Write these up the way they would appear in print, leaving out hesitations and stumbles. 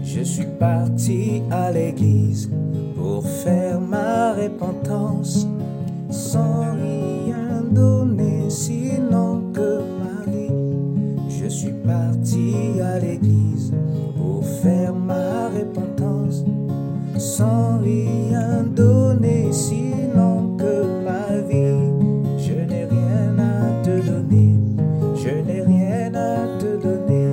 Je suis parti à l'église pour faire ma repentance, sans rien donner sinon que ma vie. Je suis parti à l'église pour faire ma repentance, sans rien donner sinon que ma vie. Je n'ai rien à te donner, je n'ai rien à te donner,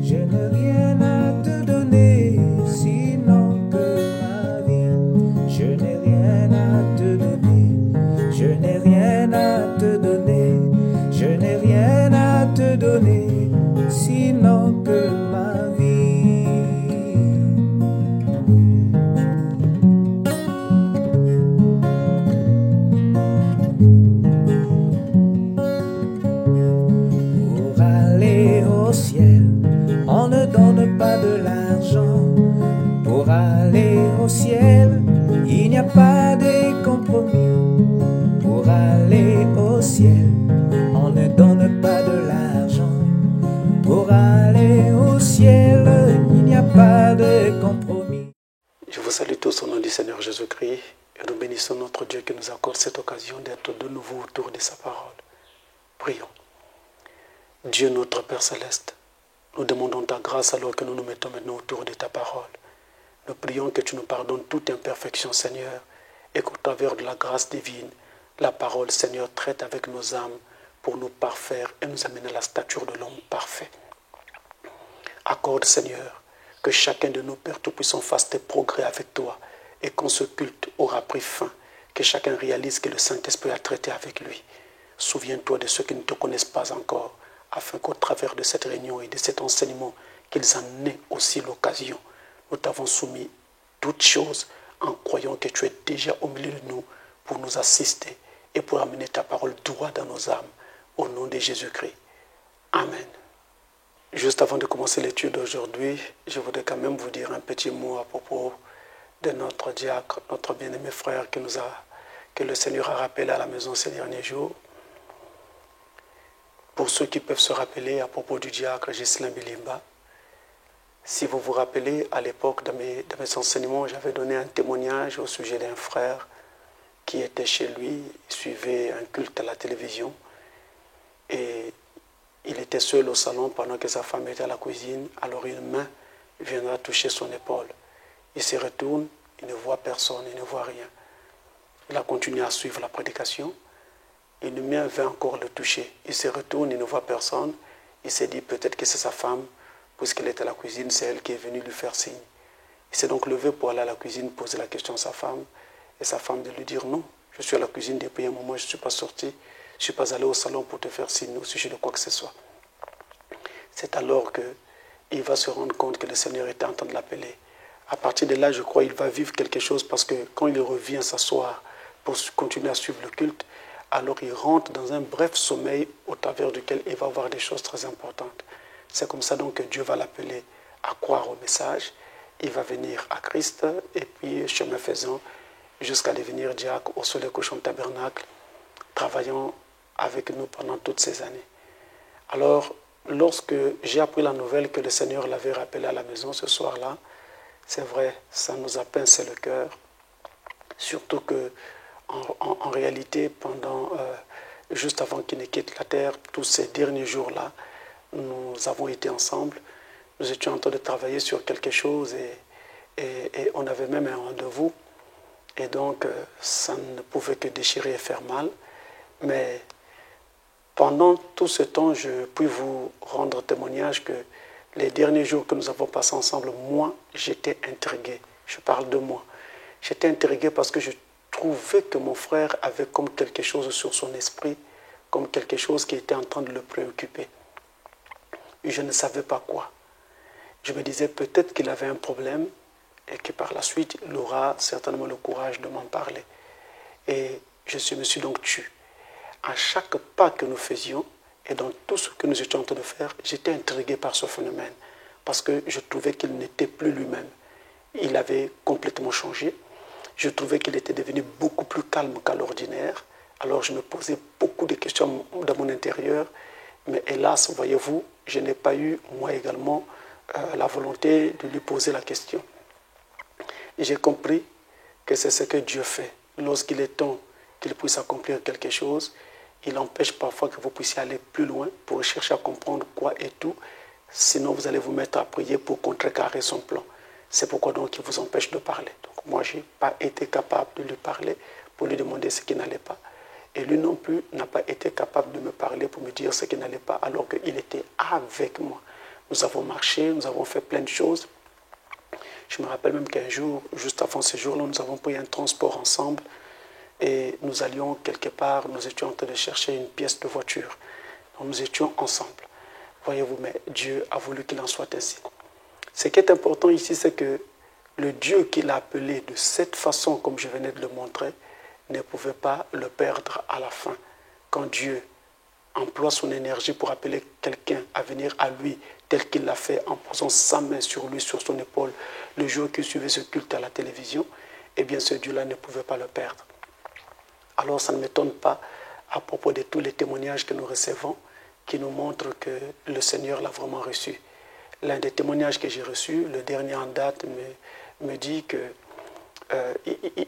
je n'ai rien à te donner sinon que ma vie. Je n'ai rien à te donner, je n'ai rien à te donner, je n'ai rien à te donner sinon que ma vie. Pour aller au ciel, on ne donne pas de l'argent. Pour aller au ciel, il n'y a pas de compromis. Pour aller au ciel, on ne donne pas de l'argent. Pour aller au ciel, il n'y a pas de compromis. Je vous salue tous au nom du Seigneur Jésus-Christ et nous bénissons notre Dieu qui nous accorde cette occasion d'être de nouveau autour de sa parole. Prions. Dieu notre Père Céleste, nous demandons ta grâce alors que nous nous mettons maintenant autour de ta parole. Nous prions que tu nous pardonnes toute imperfection, Seigneur, et qu'au travers de la grâce divine, la parole, Seigneur, traite avec nos âmes pour nous parfaire et nous amener à la stature de l'homme parfait. Accorde, Seigneur, que chacun de nous, Père Tout-Puissant, fasse des progrès avec toi et quand ce culte aura pris fin, que chacun réalise que le Saint-Esprit a traité avec lui. Souviens-toi de ceux qui ne te connaissent pas encore, afin qu'au travers de cette réunion et de cet enseignement, qu'ils en aient aussi l'occasion. Nous t'avons soumis toutes choses en croyant que tu es déjà au milieu de nous pour nous assister et pour amener ta parole droit dans nos âmes. Au nom de Jésus-Christ. Amen. Juste avant de commencer l'étude d'aujourd'hui, je voudrais quand même vous dire un petit mot à propos de notre diacre, notre bien-aimé frère que le Seigneur a rappelé à la maison ces derniers jours. Pour ceux qui peuvent se rappeler à propos du diacre Ghislain Bilimba, si vous vous rappelez, à l'époque de mes enseignements, j'avais donné un témoignage au sujet d'un frère qui était chez lui, il suivait un culte à la télévision et il était seul au salon pendant que sa femme était à la cuisine. Alors une main viendra toucher son épaule. Il se retourne, il ne voit personne, il ne voit rien. Il a continué à suivre la prédication. Une main vint encore le toucher. Il se retourne, il ne voit personne. Il s'est dit peut-être que c'est sa femme, puisqu'elle était à la cuisine, c'est elle qui est venue lui faire signe. Il s'est donc levé pour aller à la cuisine, poser la question à sa femme. Et sa femme de lui dire non, je suis à la cuisine depuis un moment, je ne suis pas sorti, je ne suis pas allé au salon pour te faire signe au sujet de quoi que ce soit. C'est alors qu'il va se rendre compte que le Seigneur était en train de l'appeler. À partir de là, je crois qu'il va vivre quelque chose parce que quand il revient s'asseoir pour continuer à suivre le culte, alors il rentre dans un bref sommeil au travers duquel il va voir des choses très importantes. C'est comme ça donc que Dieu va l'appeler à croire au message. Il va venir à Christ et puis, chemin faisant, jusqu'à devenir diacre au Soleil Couchant Tabernacle, travaillant avec nous pendant toutes ces années. Alors, lorsque j'ai appris la nouvelle que le Seigneur l'avait rappelé à la maison ce soir-là, c'est vrai, ça nous a pincé le cœur. Surtout que, en réalité, juste avant qu'il ne quitte la terre, tous ces derniers jours-là, nous avons été ensemble. Nous étions en train de travailler sur quelque chose et on avait même un rendez-vous. Et donc, ça ne pouvait que déchirer et faire mal. Mais pendant tout ce temps, je puis vous rendre témoignage que les derniers jours que nous avons passés ensemble, moi, j'étais intrigué. Je parle de moi. J'étais intrigué parce que je trouvais que mon frère avait comme quelque chose sur son esprit, comme quelque chose qui était en train de le préoccuper. Et je ne savais pas quoi. Je me disais peut-être qu'il avait un problème et que par la suite, il aura certainement le courage de m'en parler. Et je me suis donc tu. À chaque pas que nous faisions et dans tout ce que nous étions en train de faire, j'étais intrigué par ce phénomène parce que je trouvais qu'il n'était plus lui-même. Il avait complètement changé. Je trouvais qu'il était devenu beaucoup plus calme qu'à l'ordinaire. Alors je me posais beaucoup de questions dans mon intérieur, Mais hélas, voyez-vous, je n'ai pas eu, moi également, la volonté de lui poser la question. J'ai compris que c'est ce que Dieu fait. Lorsqu'il est temps qu'il puisse accomplir quelque chose, il empêche parfois que vous puissiez aller plus loin pour chercher à comprendre quoi et tout. Sinon, vous allez vous mettre à prier pour contrecarrer son plan. C'est pourquoi donc il vous empêche de parler. Donc moi, je n'ai pas été capable de lui parler pour lui demander ce qui n'allait pas. Et lui non plus n'a pas été capable de me parler pour me dire ce qui n'allait pas alors qu'il était avec moi. Nous avons marché, nous avons fait plein de choses. Je me rappelle même qu'un jour, juste avant ce jour-là, nous avons pris un transport ensemble et nous allions quelque part, nous étions en train de chercher une pièce de voiture. Donc nous étions ensemble. Voyez-vous, mais Dieu a voulu qu'il en soit ainsi. Ce qui est important ici, c'est que le Dieu qu'il a appelé de cette façon, comme je venais de le montrer, ne pouvait pas le perdre à la fin. Quand Dieu emploie son énergie pour appeler quelqu'un à venir à lui, tel qu'il l'a fait en posant sa main sur lui, sur son épaule, le jour qu'il suivait ce culte à la télévision, eh bien ce Dieu-là ne pouvait pas le perdre. Alors ça ne m'étonne pas à propos de tous les témoignages que nous recevons qui nous montrent que le Seigneur l'a vraiment reçu. L'un des témoignages que j'ai reçus, le dernier en date, me dit que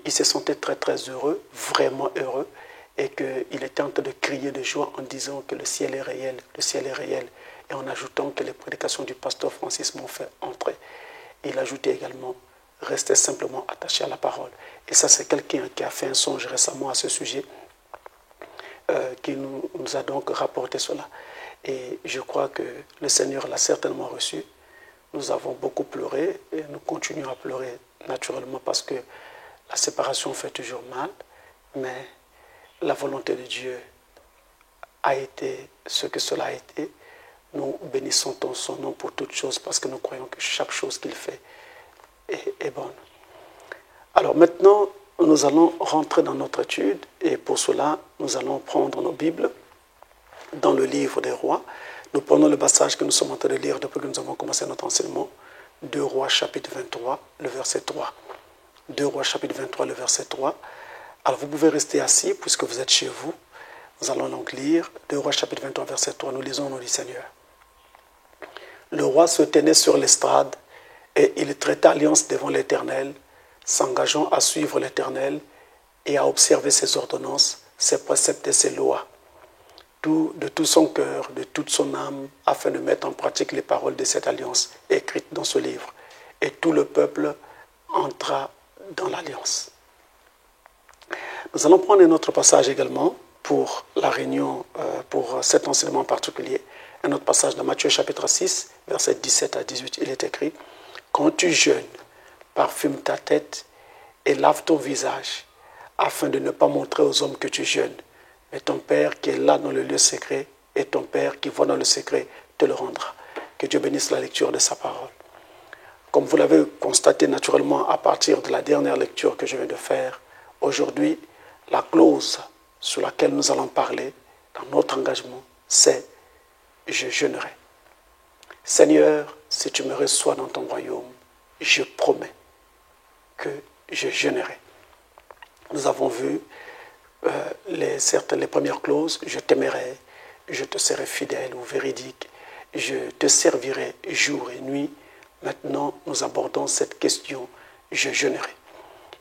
il se sentait très très heureux, vraiment heureux, et qu'il était en train de crier de joie en disant que le ciel est réel, le ciel est réel, et en ajoutant que les prédications du pasteur Francis m'ont fait entrer. Il ajoutait également, restez simplement attaché à la parole. Et ça, c'est quelqu'un qui a fait un songe récemment à ce sujet, qui nous a donc rapporté cela. Et je crois que le Seigneur l'a certainement reçu. Nous avons beaucoup pleuré et nous continuons à pleurer naturellement parce que la séparation fait toujours mal, mais la volonté de Dieu a été ce que cela a été. Nous bénissons son nom pour toutes choses parce que nous croyons que chaque chose qu'il fait est bonne. Alors maintenant, nous allons rentrer dans notre étude et pour cela, nous allons prendre nos Bibles dans le livre des Rois. Nous prenons le passage que nous sommes en train de lire depuis que nous avons commencé notre enseignement. 2 Rois chapitre 23, le verset 3. 2 Rois chapitre 23, le verset 3. Alors vous pouvez rester assis puisque vous êtes chez vous. Nous allons donc lire 2 Rois chapitre 23, verset 3. Nous lisons au nom du Seigneur. Le roi se tenait sur l'estrade et il traita alliance devant l'Éternel, s'engageant à suivre l'Éternel et à observer ses ordonnances, ses préceptes et ses lois. De tout son cœur, de toute son âme, afin de mettre en pratique les paroles de cette alliance écrites dans ce livre. Et tout le peuple entra dans l'alliance. Nous allons prendre un autre passage également pour la réunion, pour cet enseignement en particulier. Un autre passage dans Matthieu chapitre 6, versets 17 à 18, il est écrit « Quand tu jeûnes, parfume ta tête et lave ton visage, afin de ne pas montrer aux hommes que tu jeûnes. Mais ton Père qui est là dans le lieu secret et ton Père qui voit dans le secret te le rendra. » Que Dieu bénisse la lecture de sa parole. Comme vous l'avez constaté naturellement à partir de la dernière lecture que je viens de faire, aujourd'hui, la clause sur laquelle nous allons parler dans notre engagement, c'est « Je jeûnerai ». Seigneur, si tu me reçois dans ton royaume, je promets que je jeûnerai. Nous avons vu les premières clauses, je t'aimerai, je te serai fidèle ou véridique, je te servirai jour et nuit. Maintenant, nous abordons cette question, je jeûnerai.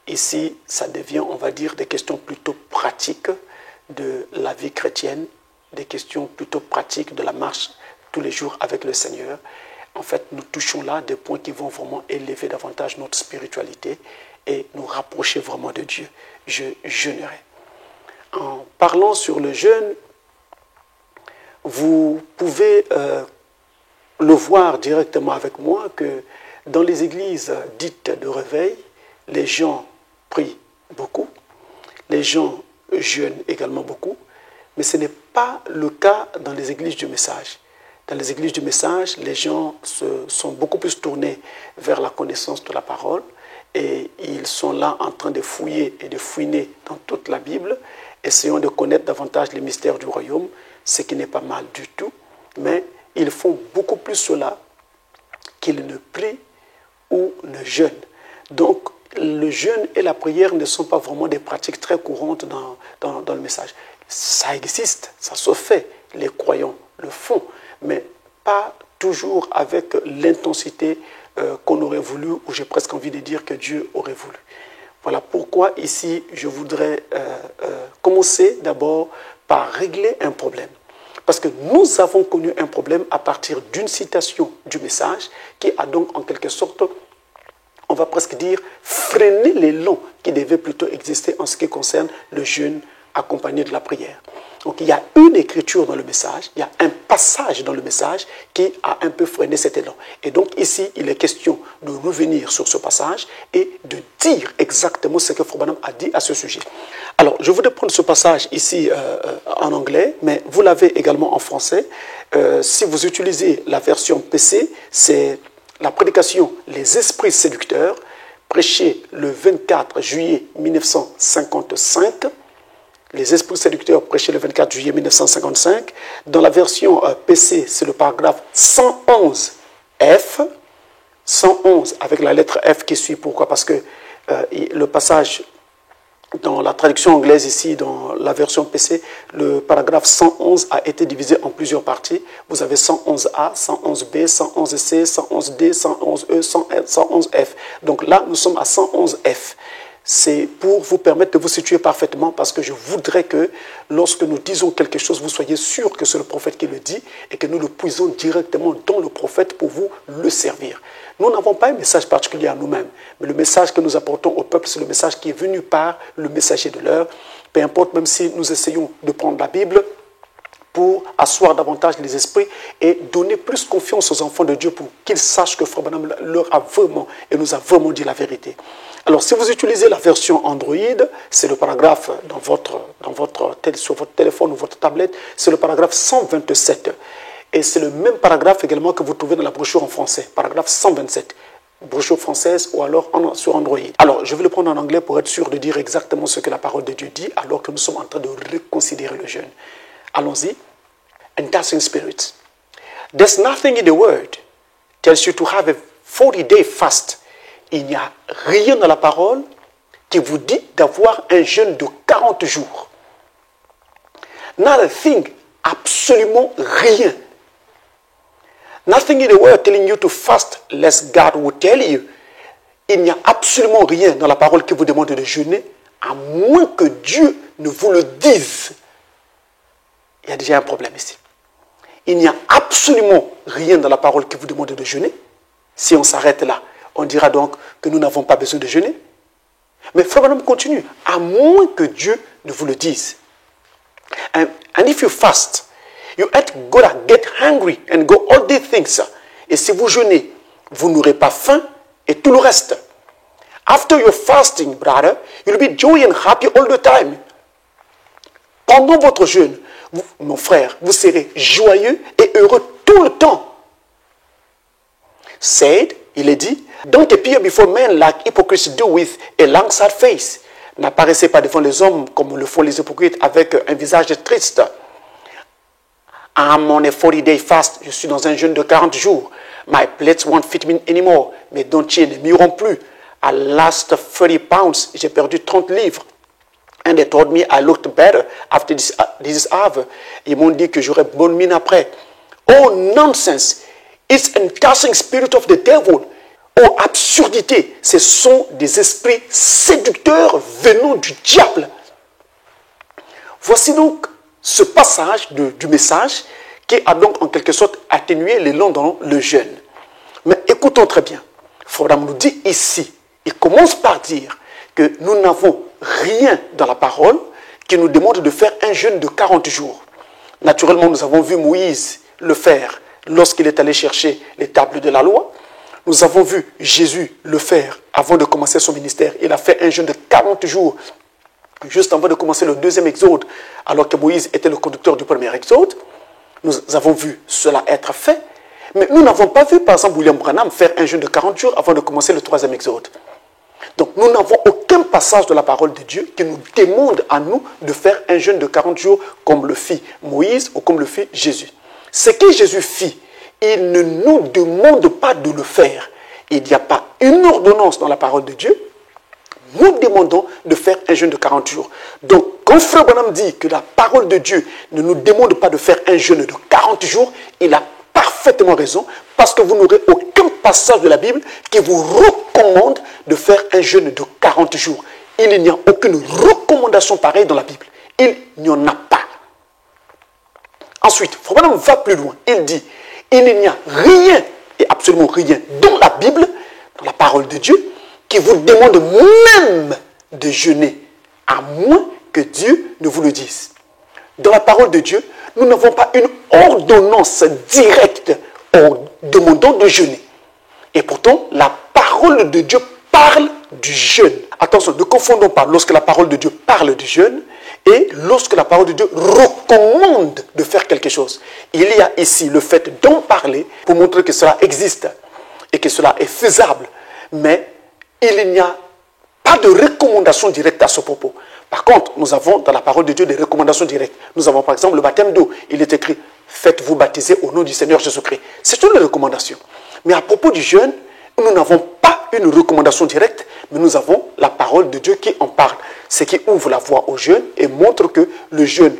Ici, ça devient, on va dire, des questions plutôt pratiques de la vie chrétienne, des questions plutôt pratiques de la marche tous les jours avec le Seigneur. En fait, nous touchons là des points qui vont vraiment élever davantage notre spiritualité et nous rapprocher vraiment de Dieu. Je jeûnerai. En parlant sur le jeûne, vous pouvez le voir directement avec moi que dans les églises dites de réveil, les gens prient beaucoup, les gens jeûnent également beaucoup, mais ce n'est pas le cas dans les églises du message. Dans les églises du message, les gens sont beaucoup plus tournés vers la connaissance de la parole et ils sont là en train de fouiller et de fouiner dans toute la Bible, essayant de connaître davantage les mystères du royaume, ce qui n'est pas mal du tout, mais ils font beaucoup plus cela qu'ils ne prient ou ne jeûnent. Donc, le jeûne et la prière ne sont pas vraiment des pratiques très courantes dans le message. Ça existe, ça se fait. Les croyants le font, mais pas toujours avec l'intensité qu'on aurait voulu, ou j'ai presque envie de dire que Dieu aurait voulu. Voilà pourquoi ici, je voudrais commencer d'abord par régler un problème. Parce que nous avons connu un problème à partir d'une citation du message qui a donc en quelque sorte, on va presque dire, freiné l'élan qui devait plutôt exister en ce qui concerne le jeûne accompagné de la prière. Donc il y a une écriture dans le message, il y a un passage dans le message qui a un peu freiné cet élan. Et donc ici, il est question de revenir sur ce passage et de dire exactement ce que Frère Branham a dit à ce sujet. Alors, je voudrais prendre ce passage ici en anglais, mais vous l'avez également en français. Si vous utilisez la version PC, c'est la prédication « Les esprits séducteurs », prêchée le 24 juillet 1955. Les esprits séducteurs prêchés le 24 juillet 1955. Dans la version PC, c'est le paragraphe 111F. 111 avec la lettre F qui suit. Pourquoi? Parce que le passage dans la traduction anglaise ici, dans la version PC, le paragraphe 111 a été divisé en plusieurs parties. Vous avez 111A, 111B, 111C, 111D, 111E, 111F. Donc là, nous sommes à 111F. C'est pour vous permettre de vous situer parfaitement parce que je voudrais que lorsque nous disons quelque chose, vous soyez sûr que c'est le prophète qui le dit et que nous le puisons directement dans le prophète pour vous le servir. Nous n'avons pas un message particulier à nous-mêmes, mais le message que nous apportons au peuple, c'est le message qui est venu par le messager de l'heure. Peu importe, même si nous essayons de prendre la Bible pour asseoir davantage les esprits et donner plus confiance aux enfants de Dieu pour qu'ils sachent que Frère Branham leur a vraiment et nous a vraiment dit la vérité. Alors, si vous utilisez la version Android, c'est le paragraphe sur votre téléphone ou votre tablette, c'est le paragraphe 127. Et c'est le même paragraphe également que vous trouvez dans la brochure en français, paragraphe 127, brochure française ou alors sur Android. Alors, je vais le prendre en anglais pour être sûr de dire exactement ce que la parole de Dieu dit alors que nous sommes en train de reconsidérer le jeûne. Allons-y. Enticing spirits. There's nothing in the word tells you to have a 40-day fast. Il n'y a rien dans la parole qui vous dit d'avoir un jeûne de 40 jours. Not a thing, absolument rien. Nothing in the word telling you to fast lest God will tell you. Il n'y a absolument rien dans la parole qui vous demande de jeûner, à moins que Dieu ne vous le dise. Il y a déjà un problème ici. Il n'y a absolument rien dans la parole qui vous demande de jeûner. Si on s'arrête là, on dira donc que nous n'avons pas besoin de jeûner. Mais Frère Branham continue, à moins que Dieu ne vous le dise. And if you fast, you ain't gonna get hungry and go all these things. Et si vous jeûnez, vous n'aurez pas faim et tout le reste. After your fasting, brother, you'll be joy and happy all the time. Pendant votre jeûne, vous, mon frère, vous serez joyeux et heureux tout le temps. Said, il est dit, don't appear before men like hypocrites do with a long sad face. N'apparaissez pas devant les hommes comme le font les hypocrites avec un visage triste. I'm on a 40-day fast. Je suis dans un jeûne de 40 jours. My plates won't fit me anymore. Mes dentiers ne m'iront plus. I lost 30 pounds. J'ai perdu 30 livres. And they told me I looked better after this hour. Ils m'ont dit que j'aurais bonne mine après. Oh, nonsense. It's an enticing spirit of the devil. Oh, absurdité. Ce sont des esprits séducteurs venant du diable. Voici donc ce passage du message qui a donc en quelque sorte atténué l'élan dans le jeûne. Mais écoutons très bien. Frère Branham nous dit ici, il commence par dire que nous n'avons rien dans la parole qui nous demande de faire un jeûne de 40 jours. Naturellement, nous avons vu Moïse le faire lorsqu'il est allé chercher les tables de la loi. Nous avons vu Jésus le faire avant de commencer son ministère. Il a fait un jeûne de 40 jours juste avant de commencer le deuxième exode, alors que Moïse était le conducteur du premier exode. Nous avons vu cela être fait. Mais nous n'avons pas vu, par exemple, William Branham faire un jeûne de 40 jours avant de commencer le troisième exode. Donc, nous n'avons aucun passage de la parole de Dieu qui nous demande à nous de faire un jeûne de 40 jours comme le fit Moïse ou comme le fit Jésus. Ce que Jésus fit, il ne nous demande pas de le faire. Il n'y a pas une ordonnance dans la parole de Dieu, nous demandons de faire un jeûne de 40 jours. Donc, quand Frère Branham dit que la parole de Dieu ne nous demande pas de faire un jeûne de 40 jours, il a parfaitement raison, parce que vous n'aurez aucun passage de la Bible qui vous recommande de faire un jeûne de 40 jours. Il n'y a aucune recommandation pareille dans la Bible. Il n'y en a pas. Ensuite, Frère Branham va plus loin. Il dit, il n'y a rien, et absolument rien, dans la Bible, dans la parole de Dieu, qui vous demande même de jeûner, à moins que Dieu ne vous le dise. Dans la parole de Dieu, nous n'avons pas une ordonnance directe en demandant de jeûner. Et pourtant, la parole de Dieu parle du jeûne. Attention, ne confondons pas lorsque la parole de Dieu parle du jeûne et lorsque la parole de Dieu recommande de faire quelque chose. Il y a ici le fait d'en parler pour montrer que cela existe et que cela est faisable. Mais il n'y a pas de recommandation directe à ce propos. Par contre, nous avons dans la parole de Dieu des recommandations directes. Nous avons par exemple le baptême d'eau. Il est écrit, faites-vous baptiser au nom du Seigneur Jésus-Christ. C'est une recommandation. Mais à propos du jeûne, nous n'avons pas une recommandation directe, mais nous avons la parole de Dieu qui en parle. Ce qui ouvre la voie au jeûne et montre que le jeûne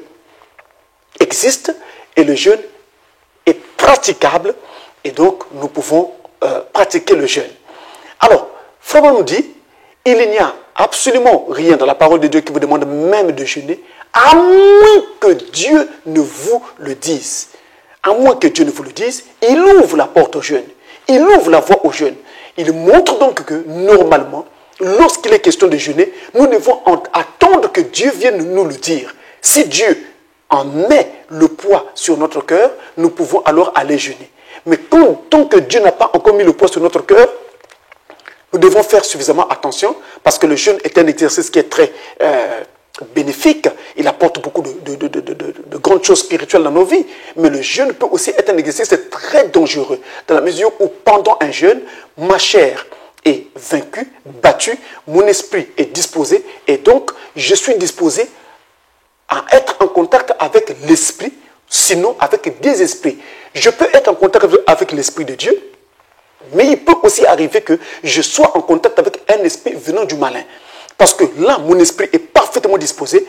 existe et le jeûne est praticable. Et donc, nous pouvons pratiquer le jeûne. Alors, Frère nous dit, il n'y a absolument rien dans la parole de Dieu qui vous demande même de jeûner, à moins que Dieu ne vous le dise. À moins que Dieu ne vous le dise, il ouvre la porte au jeûne. Il ouvre la voie au jeûne. Il montre donc que, normalement, lorsqu'il est question de jeûner, nous devons attendre que Dieu vienne nous le dire. Si Dieu en met le poids sur notre cœur, nous pouvons alors aller jeûner. Mais tant que Dieu n'a pas encore mis le poids sur notre cœur, nous devons faire suffisamment attention parce que le jeûne est un exercice qui est très bénéfique. Il apporte beaucoup de grandes choses spirituelles dans nos vies. Mais le jeûne peut aussi être un exercice très dangereux dans la mesure où pendant un jeûne, ma chair est vaincue, battue, mon esprit est disposé et donc je suis disposé à être en contact avec l'esprit, sinon avec des esprits. Je peux être en contact avec l'esprit de Dieu, mais il peut aussi arriver que je sois en contact avec un esprit venant du malin. Parce que là, mon esprit est parfaitement disposé,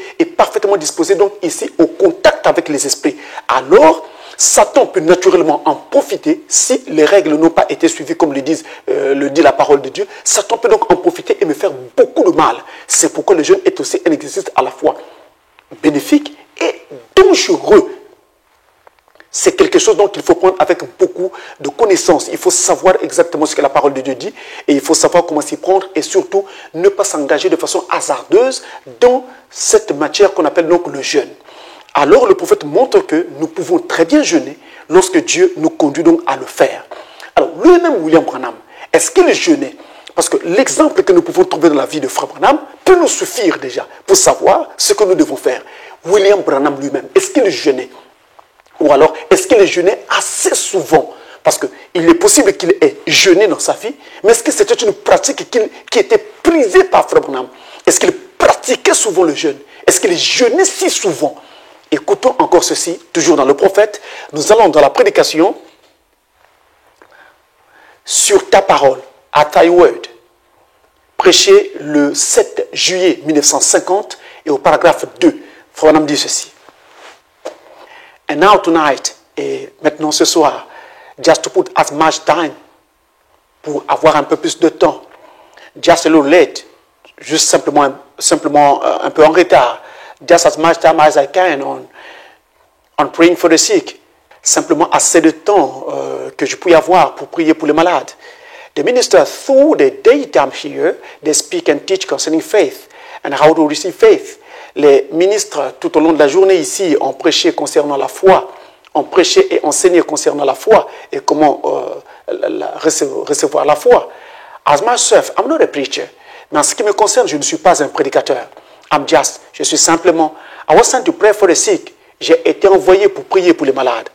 donc ici au contact avec les esprits. Alors, Satan peut naturellement en profiter si les règles n'ont pas été suivies comme le dit la parole de Dieu. Satan peut donc en profiter et me faire beaucoup de mal. C'est pourquoi le jeûne est aussi un exercice à la fois bénéfique et dangereux. C'est quelque chose dont il faut prendre avec beaucoup de connaissances. Il faut savoir exactement ce que la parole de Dieu dit et il faut savoir comment s'y prendre et surtout ne pas s'engager de façon hasardeuse dans cette matière qu'on appelle donc le jeûne. Alors le prophète montre que nous pouvons très bien jeûner lorsque Dieu nous conduit donc à le faire. Alors lui-même William Branham, est-ce qu'il jeûnait? Parce que l'exemple que nous pouvons trouver dans la vie de Frère Branham peut nous suffire déjà pour savoir ce que nous devons faire. William Branham lui-même, est-ce qu'il jeûnait? Ou alors, est-ce qu'il jeûnait assez souvent? Parce qu'il est possible qu'il ait jeûné dans sa vie, mais est-ce que c'était une pratique qui était prisée par Frère Branham? Est-ce qu'il pratiquait souvent le jeûne? Est-ce qu'il jeûnait si souvent? Écoutons encore ceci, toujours dans le prophète. Nous allons dans la prédication sur ta parole, à thy word, prêché le 7 juillet 1950 et au paragraphe 2. Frère Branham dit ceci. And now tonight, et maintenant ce soir, just to put as much time, pour avoir un peu plus de temps, just a little late, juste simplement un peu en retard, just as much time as I can on praying for the sick, simplement assez de temps que je puis avoir pour prier pour les malades. The minister, through the daytime here, they speak and teach concerning faith and how to receive faith. Les ministres, tout au long de la journée ici, ont prêché concernant la foi, ont prêché et enseigné concernant la foi et comment recevoir la foi. As myself, I'm not a preacher. Mais en ce qui me concerne, je ne suis pas un prédicateur. Je suis simplement, I was sent to pray for the sick. J'ai été envoyé pour prier pour les malades.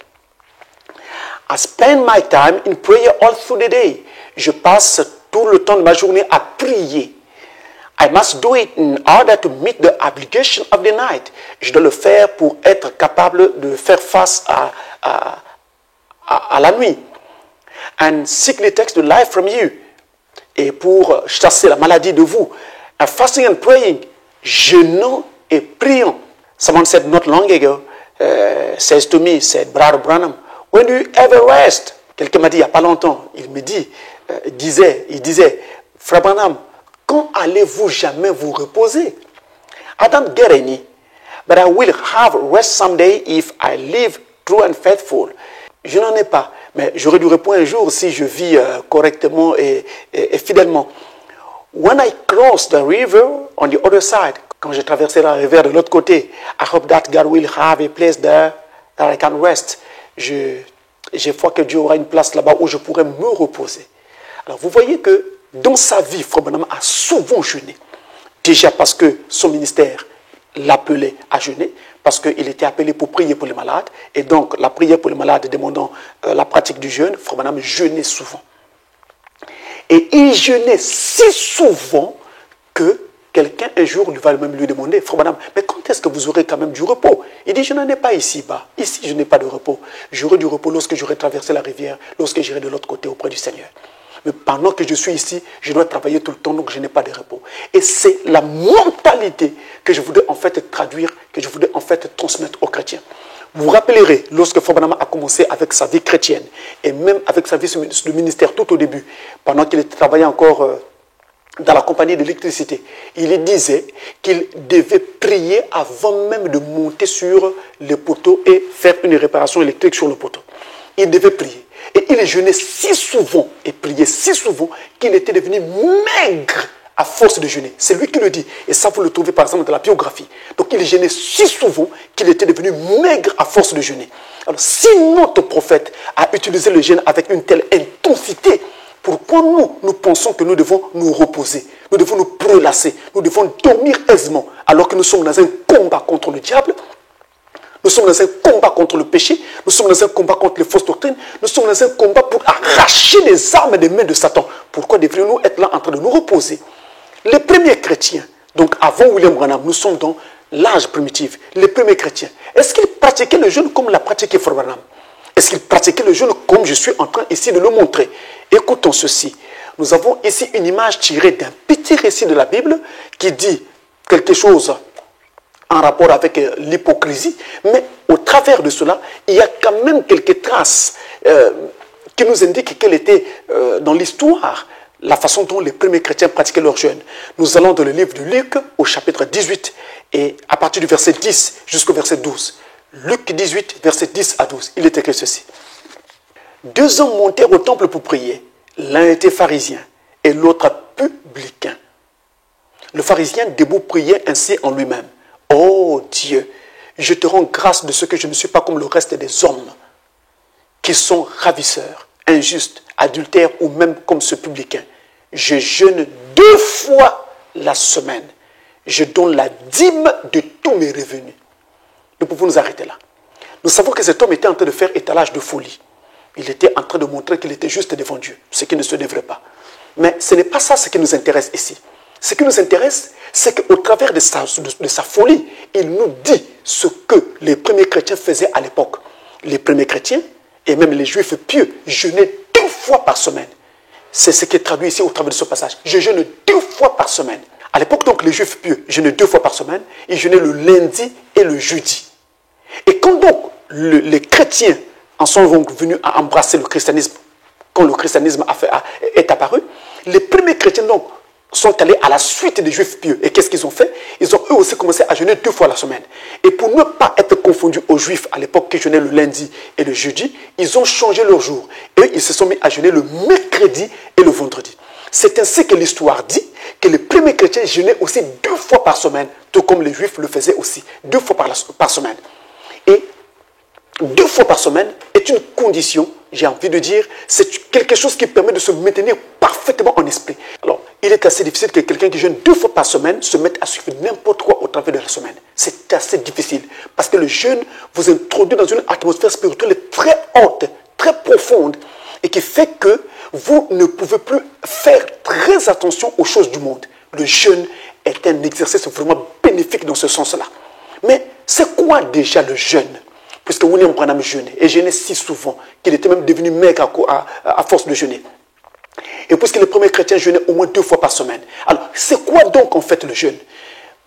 I spend my time in prayer all through the day. Je passe tout le temps de ma journée à prier. I must do it in order to meet the obligation of the night. Je dois le faire pour être capable de faire face à la nuit. And sickness takes the life from you. Et pour chasser la maladie de vous. And fasting and praying, jeûnant et priant. Someone said not long ago, says to me, said, Brother Branham, when do you ever rest? Quelqu'un m'a dit il n'y a pas longtemps, il me dit, il disait, Frère Branham, quand allez-vous jamais vous reposer? I don't get any, but I will have rest someday if I live true and faithful. Je n'en ai pas, mais j'aurai du repos un jour si je vis correctement et fidèlement. When I cross the river on the other side, quand je traverserai la rivière de l'autre côté, I hope that God will have a place there that I can rest. J'ai foi que Dieu aura une place là-bas où je pourrai me reposer. Alors vous voyez que dans sa vie, Frère Branham a souvent jeûné. Déjà parce que son ministère l'appelait à jeûner, parce qu'il était appelé pour prier pour les malades. Et donc la prière pour les malades demandant la pratique du jeûne, Frère Branham jeûnait souvent. Et il jeûnait si souvent que quelqu'un un jour va même lui demander, Frère Branham, mais quand est-ce que vous aurez quand même du repos? Il dit, je n'en ai pas ici-bas. Ici, je n'ai pas de repos. J'aurai du repos lorsque j'aurai traversé la rivière, lorsque j'irai de l'autre côté auprès du Seigneur. Mais pendant que je suis ici, je dois travailler tout le temps, donc je n'ai pas de repos. Et c'est la mentalité que je voudrais en fait traduire, que je voudrais en fait transmettre aux chrétiens. Vous vous rappellerez, lorsque Frère Branham a commencé avec sa vie chrétienne, et même avec sa vie de ministère tout au début, pendant qu'il travaillait encore dans la compagnie d'électricité, il disait qu'il devait prier avant même de monter sur le poteau et faire une réparation électrique sur le poteau. Il devait prier. Et il jeûnait si souvent et priait si souvent qu'il était devenu maigre à force de jeûner. C'est lui qui le dit. Et ça, vous le trouvez par exemple dans la biographie. Donc il jeûnait si souvent qu'il était devenu maigre à force de jeûner. Alors si notre prophète a utilisé le jeûne avec une telle intensité, pourquoi nous pensons que nous devons nous reposer, nous devons nous prélasser, nous devons dormir aisément alors que nous sommes dans un combat contre le diable, nous sommes dans un combat contre le péché, nous sommes dans un combat contre les fausses doctrines, nous sommes dans un combat pour arracher les armes des mains de Satan. Pourquoi devrions-nous être là en train de nous reposer? Les premiers chrétiens, donc avant William Branham, nous sommes dans l'âge primitif, les premiers chrétiens, est-ce qu'ils pratiquaient le jeûne comme l'a pratiqué Frère Branham? Est-ce qu'ils pratiquaient le jeûne comme je suis en train ici de le montrer? Écoutons ceci. Nous avons ici une image tirée d'un petit récit de la Bible qui dit quelque chose en rapport avec l'hypocrisie, mais au travers de cela, il y a quand même quelques traces qui nous indiquent quelle était dans l'histoire la façon dont les premiers chrétiens pratiquaient leur jeûne. Nous allons dans le livre de Luc au chapitre 18 et à partir du verset 10 jusqu'au verset 12. Luc 18, verset 10 à 12, il est écrit ceci. 2 hommes montèrent au temple pour prier. L'un était pharisien et l'autre publicain. Le pharisien debout priait ainsi en lui-même. Oh Dieu, je te rends grâce de ce que je ne suis pas comme le reste des hommes qui sont ravisseurs, injustes, adultères ou même comme ce publicain. Je jeûne 2 fois la semaine. Je donne la dîme de tous mes revenus. Nous pouvons nous arrêter là. Nous savons que cet homme était en train de faire étalage de folie. Il était en train de montrer qu'il était juste devant Dieu, ce qui ne se devrait pas. Mais ce n'est pas ça ce qui nous intéresse ici. Ce qui nous intéresse, c'est qu'au travers de sa folie, il nous dit ce que les premiers chrétiens faisaient à l'époque. Les premiers chrétiens, et même les juifs pieux, jeûnaient 2 fois par semaine. C'est ce qui est traduit ici au travers de ce passage. Je jeûne 2 fois par semaine. À l'époque, donc, les juifs pieux jeûnaient 2 fois par semaine. Ils jeûnaient le lundi et le jeudi. Et quand donc les chrétiens en sont venus à embrasser le christianisme, quand le christianisme est apparu, les premiers chrétiens donc sont allés à la suite des juifs pieux. Et qu'est-ce qu'ils ont fait? Ils ont eux aussi commencé à jeûner 2 fois la semaine. Et pour ne pas être confondus aux juifs à l'époque qui jeûnaient le lundi et le jeudi, ils ont changé leur jour. Et ils se sont mis à jeûner le mercredi et le vendredi. C'est ainsi que l'histoire dit que les premiers chrétiens jeûnaient aussi 2 fois par semaine, tout comme les juifs le faisaient aussi, 2 fois par semaine. Et 2 fois par semaine est une condition, j'ai envie de dire, c'est quelque chose qui permet de se maintenir parfaitement en esprit. Alors, il est assez difficile que quelqu'un qui jeûne 2 fois par semaine se mette à suivre n'importe quoi au travers de la semaine. C'est assez difficile parce que le jeûne vous introduit dans une atmosphère spirituelle très haute, très profonde et qui fait que vous ne pouvez plus faire très attention aux choses du monde. Le jeûne est un exercice vraiment bénéfique dans ce sens-là. Mais c'est quoi déjà le jeûne? Puisque William Branham jeûnait, et jeûnait si souvent qu'il était même devenu maigre à force de jeûner. Et puisque les premiers chrétiens jeûnaient au moins 2 fois par semaine. Alors, c'est quoi donc en fait le jeûne?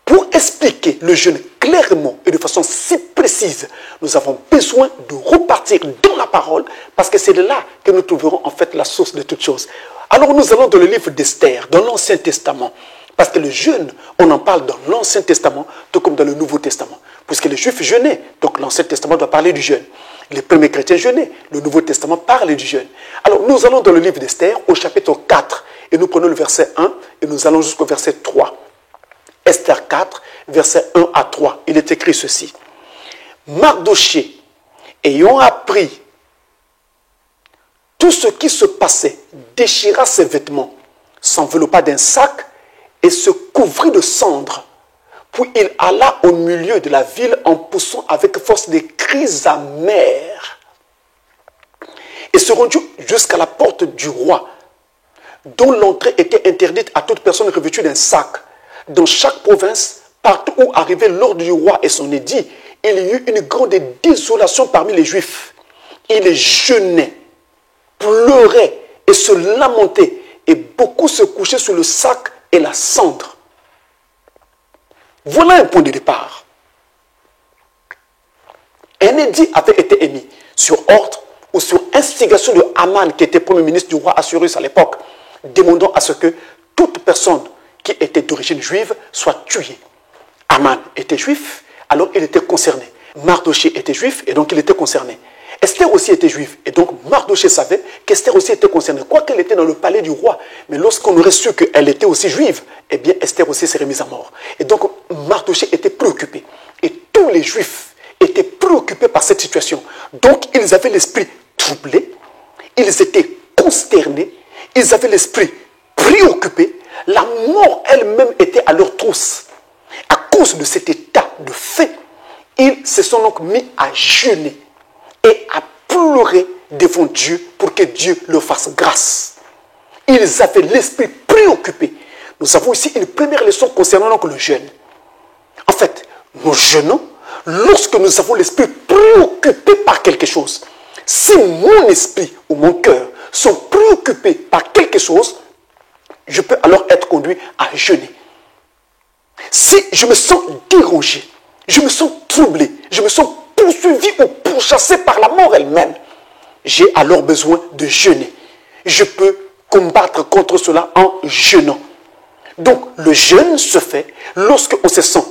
Pour expliquer le jeûne clairement et de façon si précise, nous avons besoin de repartir dans la parole parce que c'est de là que nous trouverons en fait la source de toutes choses. Alors nous allons dans le livre d'Esther, dans l'Ancien Testament. Parce que le jeûne, on en parle dans l'Ancien Testament, tout comme dans le Nouveau Testament. Puisque les Juifs jeûnaient, donc l'Ancien Testament doit parler du jeûne. Les premiers chrétiens jeûnaient, le Nouveau Testament parle du jeûne. Alors nous allons dans le livre d'Esther, au chapitre 4, et nous prenons le verset 1, et nous allons jusqu'au verset 3. Esther 4, verset 1 à 3. Il est écrit ceci. Mardochée, ayant appris tout ce qui se passait, déchira ses vêtements, s'enveloppa d'un sac et se couvrit de cendres. Puis il alla au milieu de la ville en poussant avec force des cris amers. Et se rendit jusqu'à la porte du roi, dont l'entrée était interdite à toute personne revêtue d'un sac. Dans chaque province, partout où arrivait l'ordre du roi et son édit, il y eut une grande désolation parmi les Juifs. Ils jeûnaient, pleuraient et se lamentaient, et beaucoup se couchaient sous le sac et la cendre. Voilà un point de départ. Un édit avait été émis sur ordre ou sur instigation de Haman, qui était premier ministre du roi Assuérus à l'époque, demandant à ce que toute personne qui était d'origine juive soit tuée. Haman était juif, alors il était concerné. Mardochée était juif, et donc il était concerné. Esther aussi était juive, et donc Mardochée savait qu'Esther aussi était concernée, quoiqu'elle était dans le palais du roi. Mais lorsqu'on aurait su qu'elle était aussi juive, eh bien Esther aussi serait mise à mort. Et donc Mardochée était préoccupé. Et tous les juifs étaient préoccupés par cette situation. Donc ils avaient l'esprit troublé, ils étaient consternés, ils avaient l'esprit préoccupé. La mort elle-même était à leur trousse. À cause de cet état de fait, ils se sont donc mis à jeûner et à pleurer devant Dieu pour que Dieu leur fasse grâce. Ils avaient l'esprit préoccupé. Nous avons ici une première leçon concernant donc le jeûne. En fait, nous jeûnons lorsque nous avons l'esprit préoccupé par quelque chose. Si mon esprit ou mon cœur sont préoccupés par quelque chose, je peux alors être conduit à jeûner. Si je me sens dérangé, je me sens troublé, je me sens poursuivi ou pourchassé par la mort elle-même, j'ai alors besoin de jeûner. Je peux combattre contre cela en jeûnant. Donc le jeûne se fait lorsqu'on se sent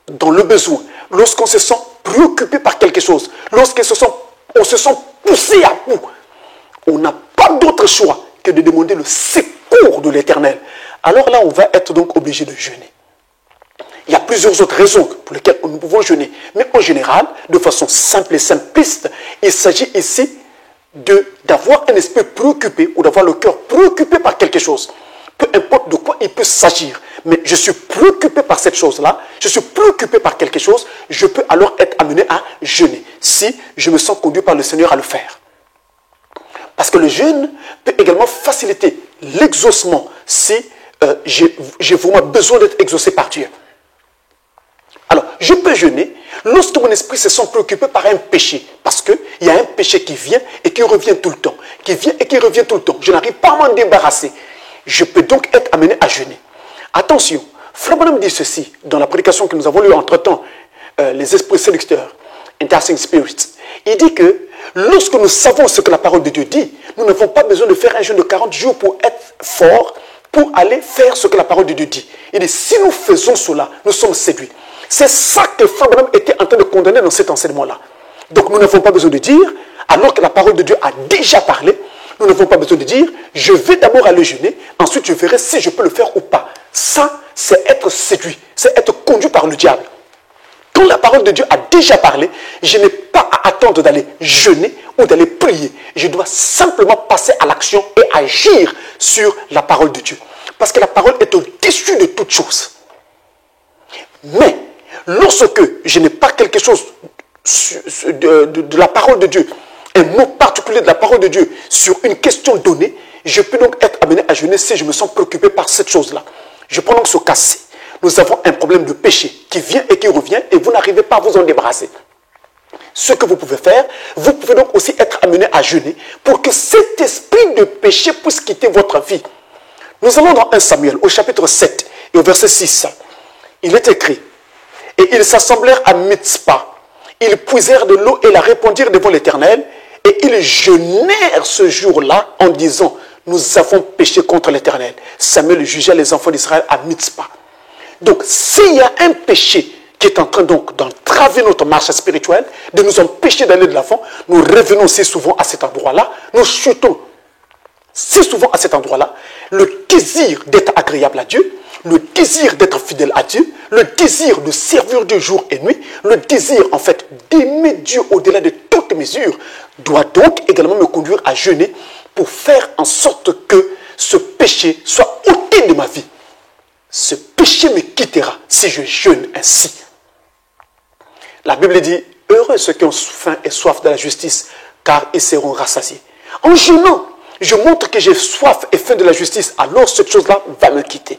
dans le besoin, lorsqu'on se sent préoccupé par quelque chose, lorsqu'on se sent poussé à bout. On n'a pas d'autre choix que de demander le secours de l'Éternel. Alors là, on va être donc obligé de jeûner. Il y a plusieurs autres raisons pour lesquelles nous pouvons jeûner. Mais en général, de façon simple et simpliste, il s'agit ici d'avoir un esprit préoccupé ou d'avoir le cœur préoccupé par quelque chose. Peu importe de quoi il peut s'agir. Mais je suis préoccupé par cette chose-là, je suis préoccupé par quelque chose, je peux alors être amené à jeûner. Si je me sens conduit par le Seigneur à le faire. Parce que le jeûne peut également faciliter l'exaucement si j'ai vraiment besoin d'être exaucé par Dieu. Alors, je peux jeûner lorsque mon esprit se sent préoccupé par un péché. Parce qu'il y a un péché qui vient et qui revient tout le temps. Qui vient et qui revient tout le temps. Je n'arrive pas à m'en débarrasser. Je peux donc être amené à jeûner. Attention, Frère Branham dit ceci dans la prédication que nous avons lue entre-temps, les esprits séducteurs, Interceding Spirits. Il dit que lorsque nous savons ce que la parole de Dieu dit, nous n'avons pas besoin de faire un jeûne de 40 jours pour être fort, pour aller faire ce que la parole de Dieu dit. Il dit, si nous faisons cela, nous sommes séduits. C'est ça que Frère Branham était en train de condamner dans cet enseignement-là. Donc nous n'avons pas besoin de dire, alors que la parole de Dieu a déjà parlé, nous n'avons pas besoin de dire, je vais d'abord aller jeûner, ensuite je verrai si je peux le faire ou pas. Ça, c'est être séduit, c'est être conduit par le diable. Quand la parole de Dieu a déjà parlé, je n'ai pas à attendre d'aller jeûner ou d'aller prier. Je dois simplement passer à l'action et agir sur la parole de Dieu. Parce que la parole est au-dessus de toute chose. Mais, lorsque je n'ai pas quelque chose de la parole de Dieu, un mot particulier de la parole de Dieu sur une question donnée, je peux donc être amené à jeûner si je me sens préoccupé par cette chose-là. Je prends donc ce cas-ci. Nous avons un problème de péché qui vient et qui revient et vous n'arrivez pas à vous en débarrasser. Ce que vous pouvez faire, vous pouvez donc aussi être amené à jeûner pour que cet esprit de péché puisse quitter votre vie. Nous allons dans 1 Samuel, au chapitre 7 et au verset 6. Il est écrit, « Et ils s'assemblèrent à Mitzpah. Ils puisèrent de l'eau et la répandirent devant l'Éternel. Et ils jeûnèrent ce jour-là en disant, « Nous avons péché contre l'Éternel. » Samuel jugeait les enfants d'Israël à Mitzpah. Donc, s'il y a un péché qui est en train donc d'entraver notre marche spirituelle, de nous empêcher d'aller de l'avant, nous revenons si souvent à cet endroit-là, nous chutons si souvent à cet endroit-là, le désir d'être agréable à Dieu, le désir d'être fidèle à Dieu, le désir de servir Dieu jour et nuit, le désir en fait d'aimer Dieu au-delà de toute mesure, doit donc également me conduire à jeûner pour faire en sorte que ce péché soit ôté de ma vie. Ce péché me quittera si je jeûne ainsi. La Bible dit, heureux ceux qui ont faim et soif de la justice, car ils seront rassasiés. En jeûnant, je montre que j'ai soif et faim de la justice, alors cette chose-là va me quitter.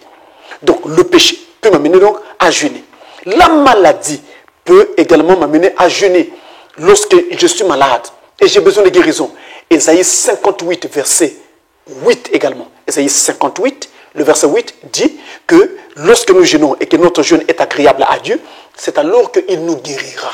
Donc le péché peut m'amener donc à jeûner. La maladie peut également m'amener à jeûner lorsque je suis malade et j'ai besoin de guérison. Ésaïe 58, verset 8 également. Ésaïe 58, le verset 8 dit que lorsque nous jeûnons et que notre jeûne est agréable à Dieu, c'est alors qu'il nous guérira.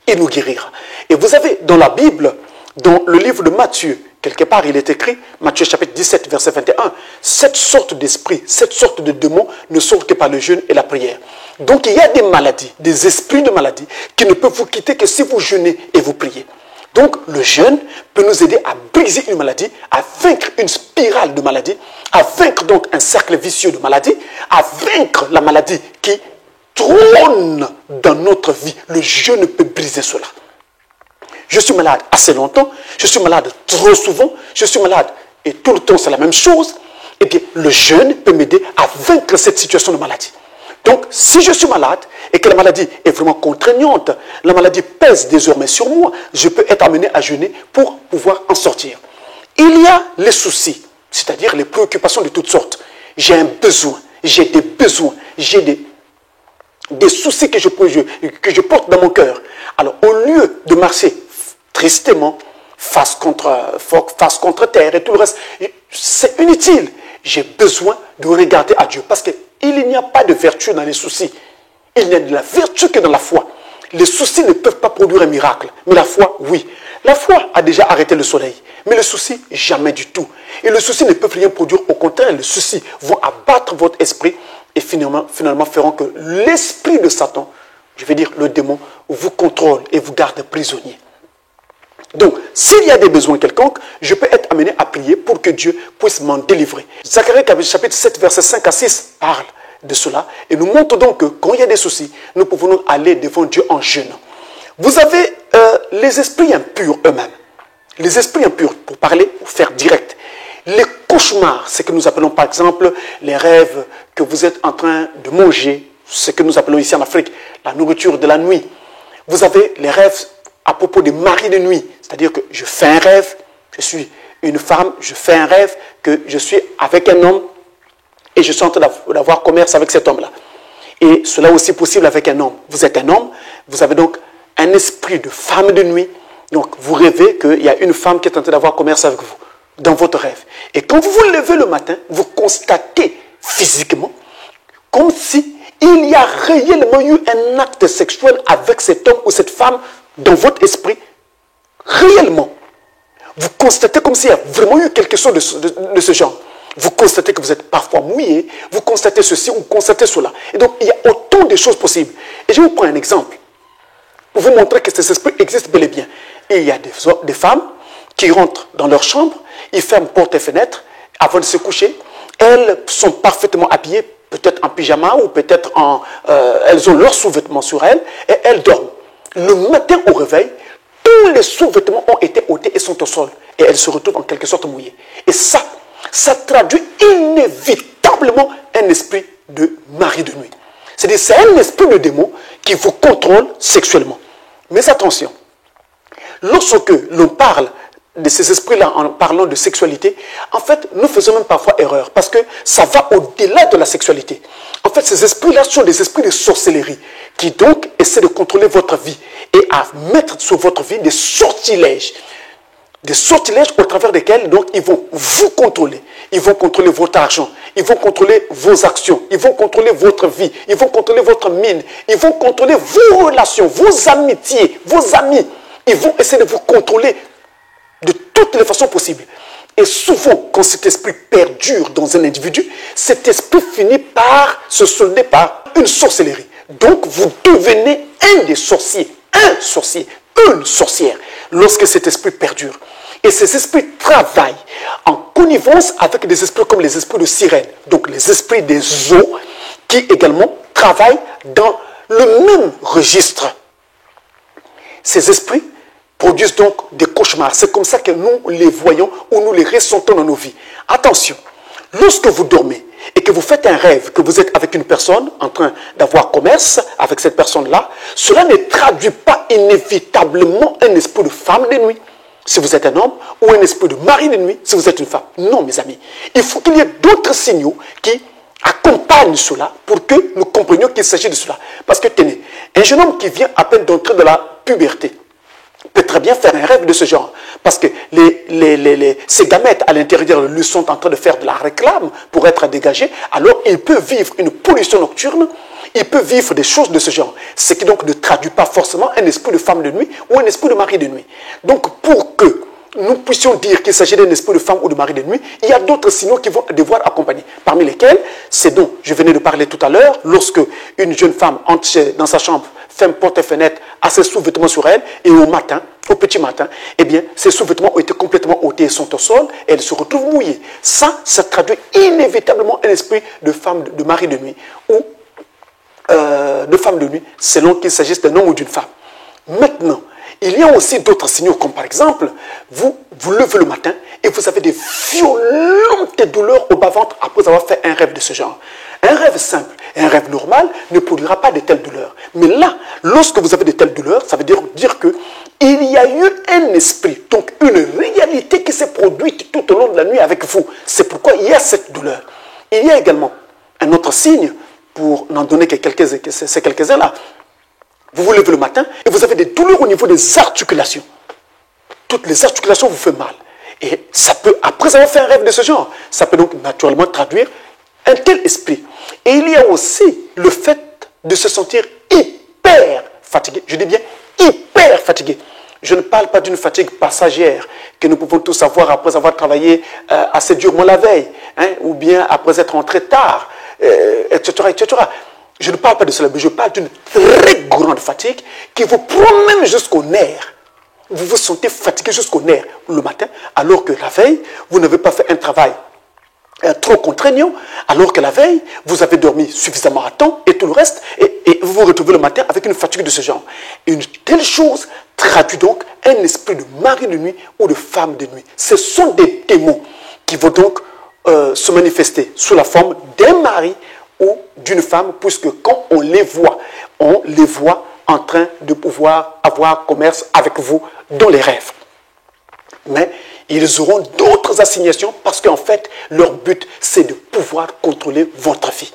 Il nous guérira. Et vous avez dans la Bible, dans le livre de Matthieu, quelque part il est écrit, Matthieu chapitre 17, verset 21, cette sorte d'esprit, cette sorte de démons ne sortent que par le jeûne et la prière. Donc il y a des maladies, des esprits de maladies qui ne peuvent vous quitter que si vous jeûnez et vous priez. Donc le jeûne peut nous aider à briser une maladie, à vaincre une spirale de maladie, à vaincre donc un cercle vicieux de maladie, à vaincre la maladie qui trône dans notre vie. Le jeûne peut briser cela. Je suis malade assez longtemps, je suis malade trop souvent, je suis malade et tout le temps c'est la même chose. Et bien le jeûne peut m'aider à vaincre cette situation de maladie. Donc si je suis malade et que la maladie est vraiment contraignante, la maladie pèse désormais sur moi, je peux être amené à jeûner pour pouvoir en sortir. Il y a les soucis, c'est-à-dire les préoccupations de toutes sortes. J'ai un besoin, j'ai des besoins, j'ai des soucis que je porte dans mon cœur. Alors au lieu de marcher tristement, face contre terre et tout le reste, c'est inutile. J'ai besoin de regarder à Dieu parce qu'il n'y a pas de vertu dans les soucis. Il n'y a de la vertu que dans la foi. Les soucis ne peuvent pas produire un miracle, mais la foi, oui. La foi a déjà arrêté le soleil, mais le souci, jamais du tout. Et le souci ne peut rien produire, au contraire, les soucis vont abattre votre esprit et finalement feront que l'esprit de Satan, je vais dire le démon, vous contrôle et vous garde prisonnier. Donc, s'il y a des besoins quelconques, je peux être amené à prier pour que Dieu puisse m'en délivrer. Zacharie chapitre 7, versets 5 à 6 parle de cela et nous montre donc que quand il y a des soucis, nous pouvons donc aller devant Dieu en jeûnant. Vous avez les esprits impurs eux-mêmes. Les esprits impurs, pour parler, pour faire direct. Les cauchemars, c'est que nous appelons par exemple les rêves que vous êtes en train de manger, ce que nous appelons ici en Afrique la nourriture de la nuit. Vous avez les rêves à propos des maris de nuit, c'est-à-dire que je fais un rêve, je suis une femme, je fais un rêve que je suis avec un homme et je suis en train d'avoir commerce avec cet homme-là. Et cela est aussi possible avec un homme. Vous êtes un homme, vous avez donc un esprit de femme de nuit, donc vous rêvez qu'il y a une femme qui est en train d'avoir commerce avec vous, dans votre rêve. Et quand vous vous levez le matin, vous constatez physiquement comme si il y a réellement eu un acte sexuel avec cet homme ou cette femme dans votre esprit, réellement. Vous constatez comme s'il y a vraiment eu quelque chose de ce genre. Vous constatez que vous êtes parfois mouillé, vous constatez ceci, vous constatez cela. Et donc, il y a autant de choses possibles. Et je vous prends un exemple pour vous montrer que ces esprits existent bel et bien. Et il y a des femmes qui rentrent dans leur chambre, ils ferment portes et fenêtres avant de se coucher. Elles sont parfaitement habillées, peut-être en pyjama ou peut-être elles ont leurs sous-vêtements sur elles et elles dorment. Le matin au réveil, tous les sous-vêtements ont été ôtés et sont au sol. Et elles se retrouvent en quelque sorte mouillées. Et ça traduit inévitablement un esprit de mari de nuit. C'est-à-dire c'est un esprit de démon qui vous contrôle sexuellement. Mais attention, lorsque l'on parle de ces esprits-là en parlant de sexualité, en fait, nous faisons même parfois erreur parce que ça va au-delà de la sexualité. En fait, ces esprits-là sont des esprits de sorcellerie qui donc essaient de contrôler votre vie et à mettre sur votre vie des sortilèges. Des sortilèges au travers desquels donc ils vont vous contrôler. Ils vont contrôler votre argent. Ils vont contrôler vos actions. Ils vont contrôler votre vie. Ils vont contrôler votre mine. Ils vont contrôler vos relations, vos amitiés, vos amis. Ils vont essayer de vous contrôler de toutes les façons possibles. Et souvent, quand cet esprit perdure dans un individu, cet esprit finit par se solder par une sorcellerie. Donc, vous devenez un des sorciers, un sorcier, une sorcière, lorsque cet esprit perdure. Et ces esprits travaillent en connivence avec des esprits comme les esprits de sirène, donc les esprits des eaux, qui également travaillent dans le même registre. Ces esprits produisent donc des cauchemars. C'est comme ça que nous les voyons ou nous les ressentons dans nos vies. Attention, lorsque vous dormez et que vous faites un rêve, que vous êtes avec une personne en train d'avoir commerce avec cette personne-là, cela ne traduit pas inévitablement un esprit de femme de nuit, si vous êtes un homme, ou un esprit de mari de nuit, si vous êtes une femme. Non, mes amis. Il faut qu'il y ait d'autres signaux qui accompagnent cela pour que nous comprenions qu'il s'agit de cela. Parce que tenez, un jeune homme qui vient à peine d'entrer dans la puberté peut très bien faire un rêve de ce genre. Parce que ces gamètes à l'intérieur de lui sont en train de faire de la réclame pour être dégagés. Alors il peut vivre une pollution nocturne. Il peut vivre des choses de ce genre. Ce qui donc ne traduit pas forcément un esprit de femme de nuit ou un esprit de mari de nuit. Donc pour que nous puissions dire qu'il s'agit d'un esprit de femme ou de mari de nuit, il y a d'autres signaux qui vont devoir accompagner. Parmi lesquels, c'est dont je venais de parler tout à l'heure, lorsque une jeune femme entre dans sa chambre, ferme porte et fenêtre, a ses sous-vêtements sur elle, et au matin, au petit matin, eh bien, ses sous-vêtements ont été complètement ôtés et sont au sol, et elle se retrouve mouillée. Ça traduit inévitablement un esprit de femme, de mari de nuit, ou de femme de nuit, selon qu'il s'agisse d'un homme ou d'une femme. Maintenant, il y a aussi d'autres signaux, comme par exemple, vous levez le matin et vous avez des violentes douleurs au bas-ventre après avoir fait un rêve de ce genre. Un rêve simple et un rêve normal ne produira pas de telles douleurs. Mais là, lorsque vous avez de telles douleurs, ça veut dire qu'il y a eu un esprit, donc une réalité qui s'est produite tout au long de la nuit avec vous. C'est pourquoi il y a cette douleur. Il y a également un autre signe, pour n'en donner que ces quelques-uns-là. Vous vous levez le matin et vous avez des douleurs au niveau des articulations. Toutes les articulations vous font mal. Et ça peut, après avoir fait un rêve de ce genre, ça peut donc naturellement traduire un tel esprit. Et il y a aussi le fait de se sentir hyper fatigué. Je dis bien hyper fatigué. Je ne parle pas d'une fatigue passagère que nous pouvons tous avoir après avoir travaillé assez durement la veille, hein, ou bien après être rentré tard, etc., etc. Je ne parle pas de cela, mais je parle d'une très grande fatigue qui vous promène jusqu'au nerf. Vous vous sentez fatigué jusqu'au nerf le matin, alors que la veille, vous n'avez pas fait un travail trop contraignant, alors que la veille, vous avez dormi suffisamment à temps et tout le reste, et vous vous retrouvez le matin avec une fatigue de ce genre. Une telle chose traduit donc un esprit de mari de nuit ou de femme de nuit. Ce sont des démons qui vont donc se manifester sous la forme d'un mari ou d'une femme, puisque quand on les voit en train de pouvoir avoir commerce avec vous dans les rêves. Mais ils auront d'autres assignations parce qu'en fait, leur but, c'est de pouvoir contrôler votre vie.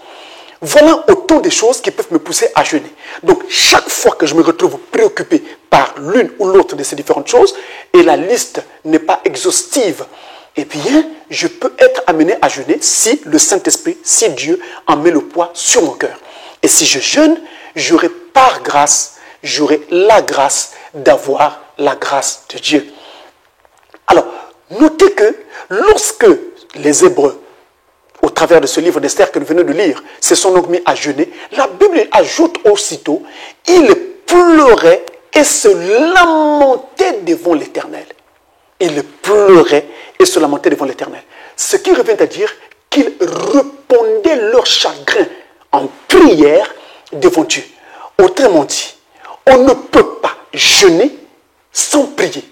Voilà autant de choses qui peuvent me pousser à jeûner. Donc, chaque fois que je me retrouve préoccupé par l'une ou l'autre de ces différentes choses, et la liste n'est pas exhaustive, eh bien, je peux être amené à jeûner si le Saint-Esprit, si Dieu en met le poids sur mon cœur. Et si je jeûne, j'aurai par grâce, j'aurai la grâce d'avoir la grâce de Dieu. Alors, notez que lorsque les Hébreux, au travers de ce livre d'Esther que nous venons de lire, se sont donc mis à jeûner, la Bible ajoute aussitôt, ils pleuraient et se lamentaient devant l'Éternel. Ils pleuraient et se lamentaient devant l'Éternel. Ce qui revient à dire qu'ils répondaient leur chagrin en prière devant Dieu. Autrement dit, on ne peut pas jeûner sans prier.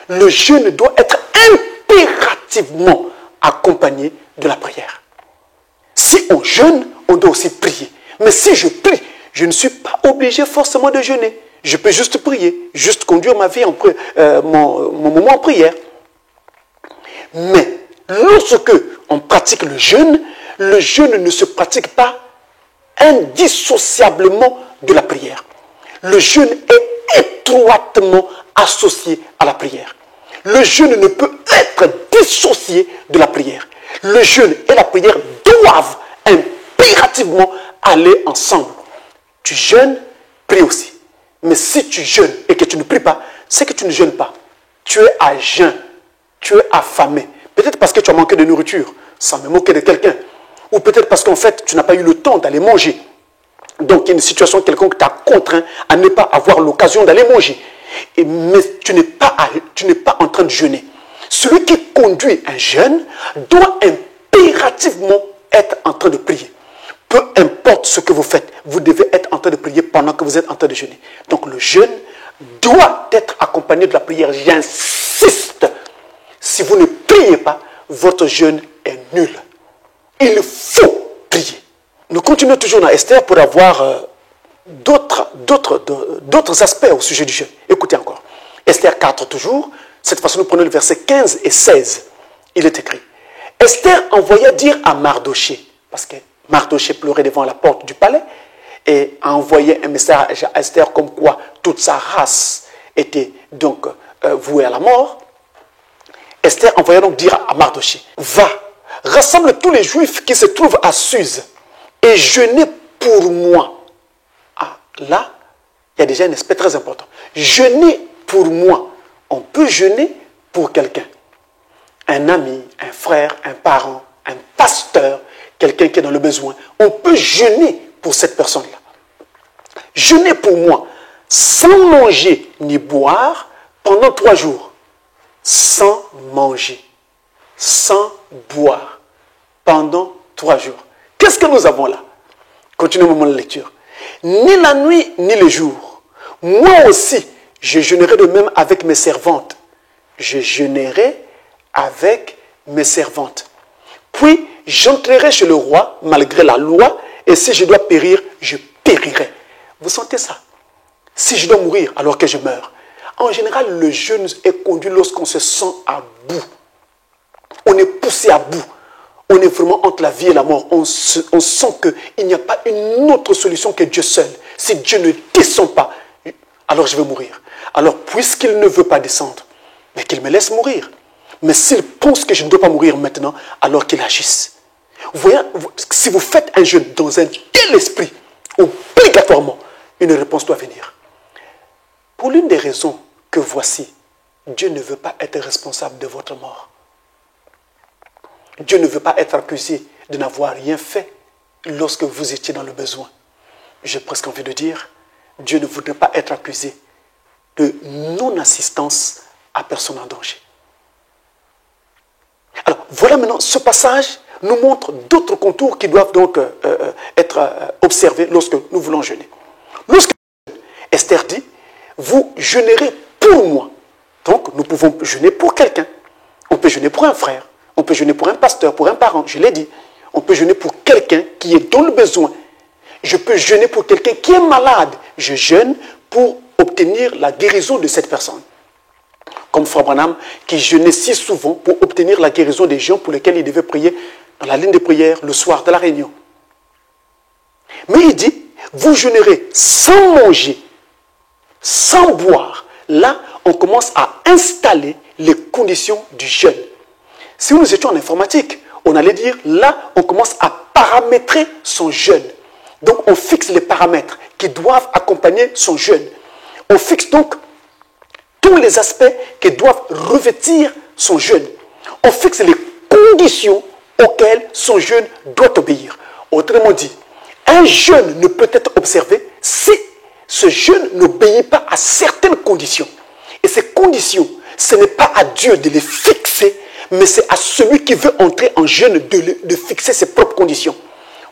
Le jeûne doit être impérativement accompagné de la prière. Si on jeûne, on doit aussi prier. Mais si je prie, je ne suis pas obligé forcément de jeûner. Je peux juste prier, juste conduire ma vie, mon moment en prière. Mais lorsque on pratique le jeûne ne se pratique pas indissociablement de la prière. Le jeûne est étroitement associé à la prière. Le jeûne ne peut être dissocié de la prière. Le jeûne et la prière doivent impérativement aller ensemble. Tu jeûnes, prie aussi. Mais si tu jeûnes et que tu ne pries pas, c'est que tu ne jeûnes pas. Tu es à jeun, tu es affamé. Peut-être parce que tu as manqué de nourriture, sans me moquer de quelqu'un. Ou peut-être parce qu'en fait, tu n'as pas eu le temps d'aller manger. Donc, il y a une situation quelconque t'a contraint à ne pas avoir l'occasion d'aller manger. Mais tu n'es pas en train de jeûner. Celui qui conduit un jeûne doit impérativement être en train de prier. Peu importe ce que vous faites, vous devez être en train de prier pendant que vous êtes en train de jeûner. Donc, le jeûne doit être accompagné de la prière. J'insiste. Si vous ne priez pas, votre jeûne est nul. Il faut prier. Nous continuons toujours dans Esther pour avoir d'autres aspects au sujet du jeûne. Écoutez encore. Esther 4 toujours. Cette fois-ci, nous prenons le verset 15 et 16. Il est écrit. Esther envoya dire à Mardoché, parce que Mardoché pleurait devant la porte du palais, et a envoyé un message à Esther comme quoi toute sa race était donc vouée à la mort. Esther envoya donc dire à Mardoché, va, rassemble tous les Juifs qui se trouvent à Suse et jeûnez pour moi. Ah, là, il y a déjà un aspect très important. Jeûner pour moi. On peut jeûner pour quelqu'un. Un ami, un frère, un parent, un pasteur, quelqu'un qui est dans le besoin. On peut jeûner pour cette personne-là. Jeûner pour moi, sans manger ni boire pendant 3 jours. Sans manger, sans boire pendant 3 jours. Qu'est-ce que nous avons là? Continuons au moment de la lecture. Ni la nuit, ni le jour. Moi aussi, je jeûnerai de même avec mes servantes. Je jeûnerai avec mes servantes. Puis, j'entrerai chez le roi, malgré la loi, et si je dois périr, je périrai. Vous sentez ça? Si je dois mourir alors que je meurs. En général, le jeûne est conduit lorsqu'on se sent à bout. On est poussé à bout. On est vraiment entre la vie et la mort. On sent qu'il n'y a pas une autre solution que Dieu seul. Si Dieu ne descend pas, alors je vais mourir. Alors, puisqu'il ne veut pas descendre, mais qu'il me laisse mourir. Mais s'il pense que je ne dois pas mourir maintenant, alors qu'il agisse. Vous voyez, si vous faites un jeûne dans un tel esprit, obligatoirement, une réponse doit venir. Pour l'une des raisons que voici, Dieu ne veut pas être responsable de votre mort. Dieu ne veut pas être accusé de n'avoir rien fait lorsque vous étiez dans le besoin. J'ai presque envie de dire, Dieu ne voudrait pas être accusé de non-assistance à personne en danger. Alors, voilà maintenant, ce passage nous montre d'autres contours qui doivent donc être observés lorsque nous voulons jeûner. Lorsque Esther dit, vous jeûnerez pour moi. Donc, nous pouvons jeûner pour quelqu'un. On peut jeûner pour un frère. On peut jeûner pour un pasteur, pour un parent. Je l'ai dit. On peut jeûner pour quelqu'un qui est dans le besoin. Je peux jeûner pour quelqu'un qui est malade. Je jeûne pour obtenir la guérison de cette personne. Comme Frère Branham, qui jeûnait si souvent pour obtenir la guérison des gens pour lesquels il devait prier dans la ligne de prière le soir de la réunion. Mais il dit, vous jeûnerez sans manger, sans boire. Là, on commence à installer les conditions du jeûne. Si nous étions en informatique, on allait dire, là, on commence à paramétrer son jeûne. Donc, on fixe les paramètres qui doivent accompagner son jeûne. On fixe donc tous les aspects qui doivent revêtir son jeûne. On fixe les conditions auxquelles son jeûne doit obéir. Autrement dit, un jeûne ne peut être observé si ce jeûne n'obéit pas à certaines conditions. Et ces conditions, ce n'est pas à Dieu de les fixer, mais c'est à celui qui veut entrer en jeûne de fixer ses propres conditions.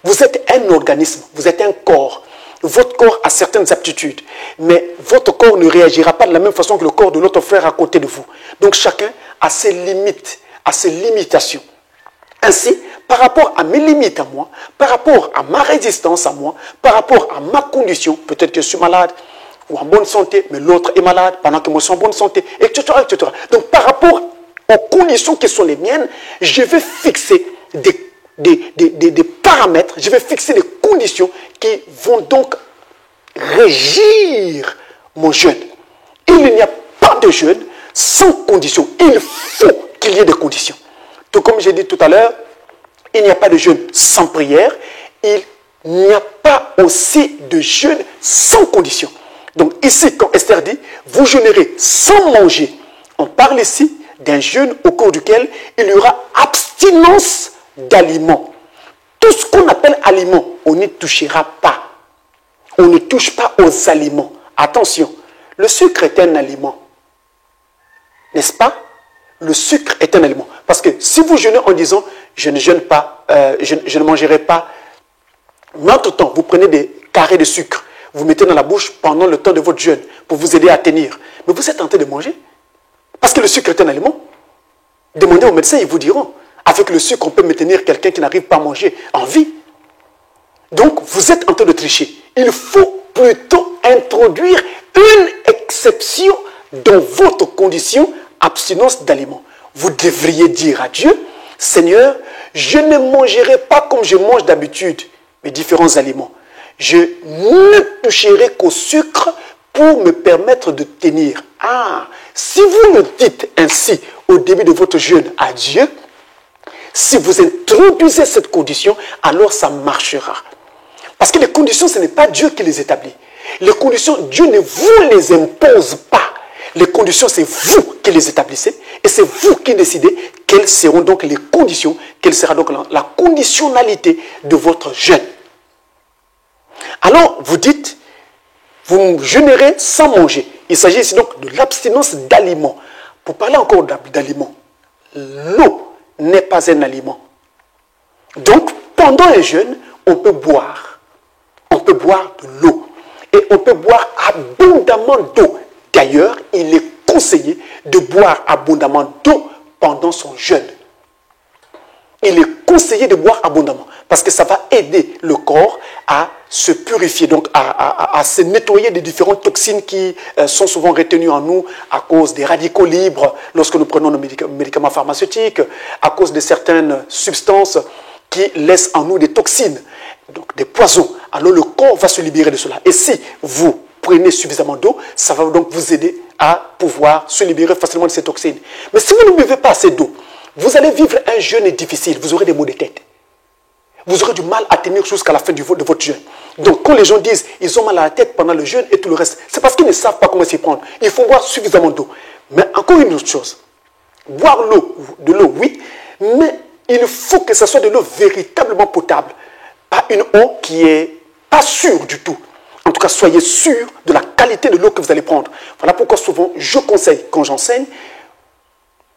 Vous êtes un organisme, vous êtes un corps. Votre corps a certaines aptitudes, mais votre corps ne réagira pas de la même façon que le corps de l'autre frère à côté de vous. Donc chacun a ses limites, a ses limitations. Ainsi, par rapport à mes limites à moi, par rapport à ma résistance à moi, par rapport à ma condition, peut-être que je suis malade ou en bonne santé, mais l'autre est malade pendant que moi je suis en bonne santé, etc., etc. Donc par rapport aux conditions qui sont les miennes, je vais fixer des paramètres, je vais fixer des conditions qui vont donc régir mon jeûne. Il n'y a pas de jeûne sans condition. Il faut qu'il y ait des conditions. Tout comme j'ai dit tout à l'heure, il n'y a pas de jeûne sans prière. Il n'y a pas aussi de jeûne sans condition. Donc ici, quand Esther dit, vous jeûnerez sans manger, on parle ici d'un jeûne au cours duquel il y aura abstinence d'aliments. Tout ce qu'on appelle aliments, on n'y touchera pas. On ne touche pas aux aliments. Attention, le sucre est un aliment. N'est-ce pas? Le sucre est un aliment. Parce que si vous jeûnez en disant, je ne jeûne pas, je ne mangerai pas, mais entre-temps, vous prenez des carrés de sucre, vous mettez dans la bouche pendant le temps de votre jeûne pour vous aider à tenir. Mais vous êtes en train de manger. Parce que le sucre est un aliment. Demandez aux médecins, ils vous diront. Avec le sucre, on peut maintenir quelqu'un qui n'arrive pas à manger en vie. Donc, vous êtes en train de tricher. Il faut plutôt introduire une exception dans votre condition abstinence d'aliments. Vous devriez dire à Dieu, Seigneur, je ne mangerai pas comme je mange d'habitude mes différents aliments. Je ne toucherai qu'au sucre pour me permettre de tenir. Ah, si vous le dites ainsi au début de votre jeûne à Dieu, si vous introduisez cette condition, alors ça marchera. Parce que les conditions, ce n'est pas Dieu qui les établit. Les conditions, Dieu ne vous les impose pas. Les conditions, c'est vous qui les établissez et c'est vous qui décidez quelles seront donc les conditions, quelle sera donc la conditionnalité de votre jeûne. Alors, vous dites, vous jeûnerez sans manger. Il s'agit ici donc de l'abstinence d'aliments. Pour parler encore d'aliments, l'eau n'est pas un aliment. Donc, pendant un jeûne, on peut boire. On peut boire de l'eau. Et on peut boire abondamment d'eau. D'ailleurs, il est conseillé de boire abondamment d'eau pendant son jeûne. Il est conseillé de boire abondamment parce que ça va aider le corps à se purifier, donc à se nettoyer des différentes toxines qui sont souvent retenues en nous à cause des radicaux libres lorsque nous prenons nos médicaments pharmaceutiques, à cause de certaines substances qui laissent en nous des toxines, donc des poisons. Alors le corps va se libérer de cela. Et si vous prenez suffisamment d'eau, ça va donc vous aider à pouvoir se libérer facilement de ces toxines. Mais si vous ne buvez pas assez d'eau, vous allez vivre un jeûne difficile, vous aurez des maux de tête. Vous aurez du mal à tenir jusqu'à la fin de votre jeûne. Donc quand les gens disent ils ont mal à la tête pendant le jeûne et tout le reste, c'est parce qu'ils ne savent pas comment s'y prendre. Il faut boire suffisamment d'eau. Mais encore une autre chose, boire de l'eau, oui, mais il faut que ce soit de l'eau véritablement potable. Pas une eau qui n'est pas sûre du tout. En tout cas, soyez sûr de la qualité de l'eau que vous allez prendre. Voilà pourquoi souvent je conseille, quand j'enseigne,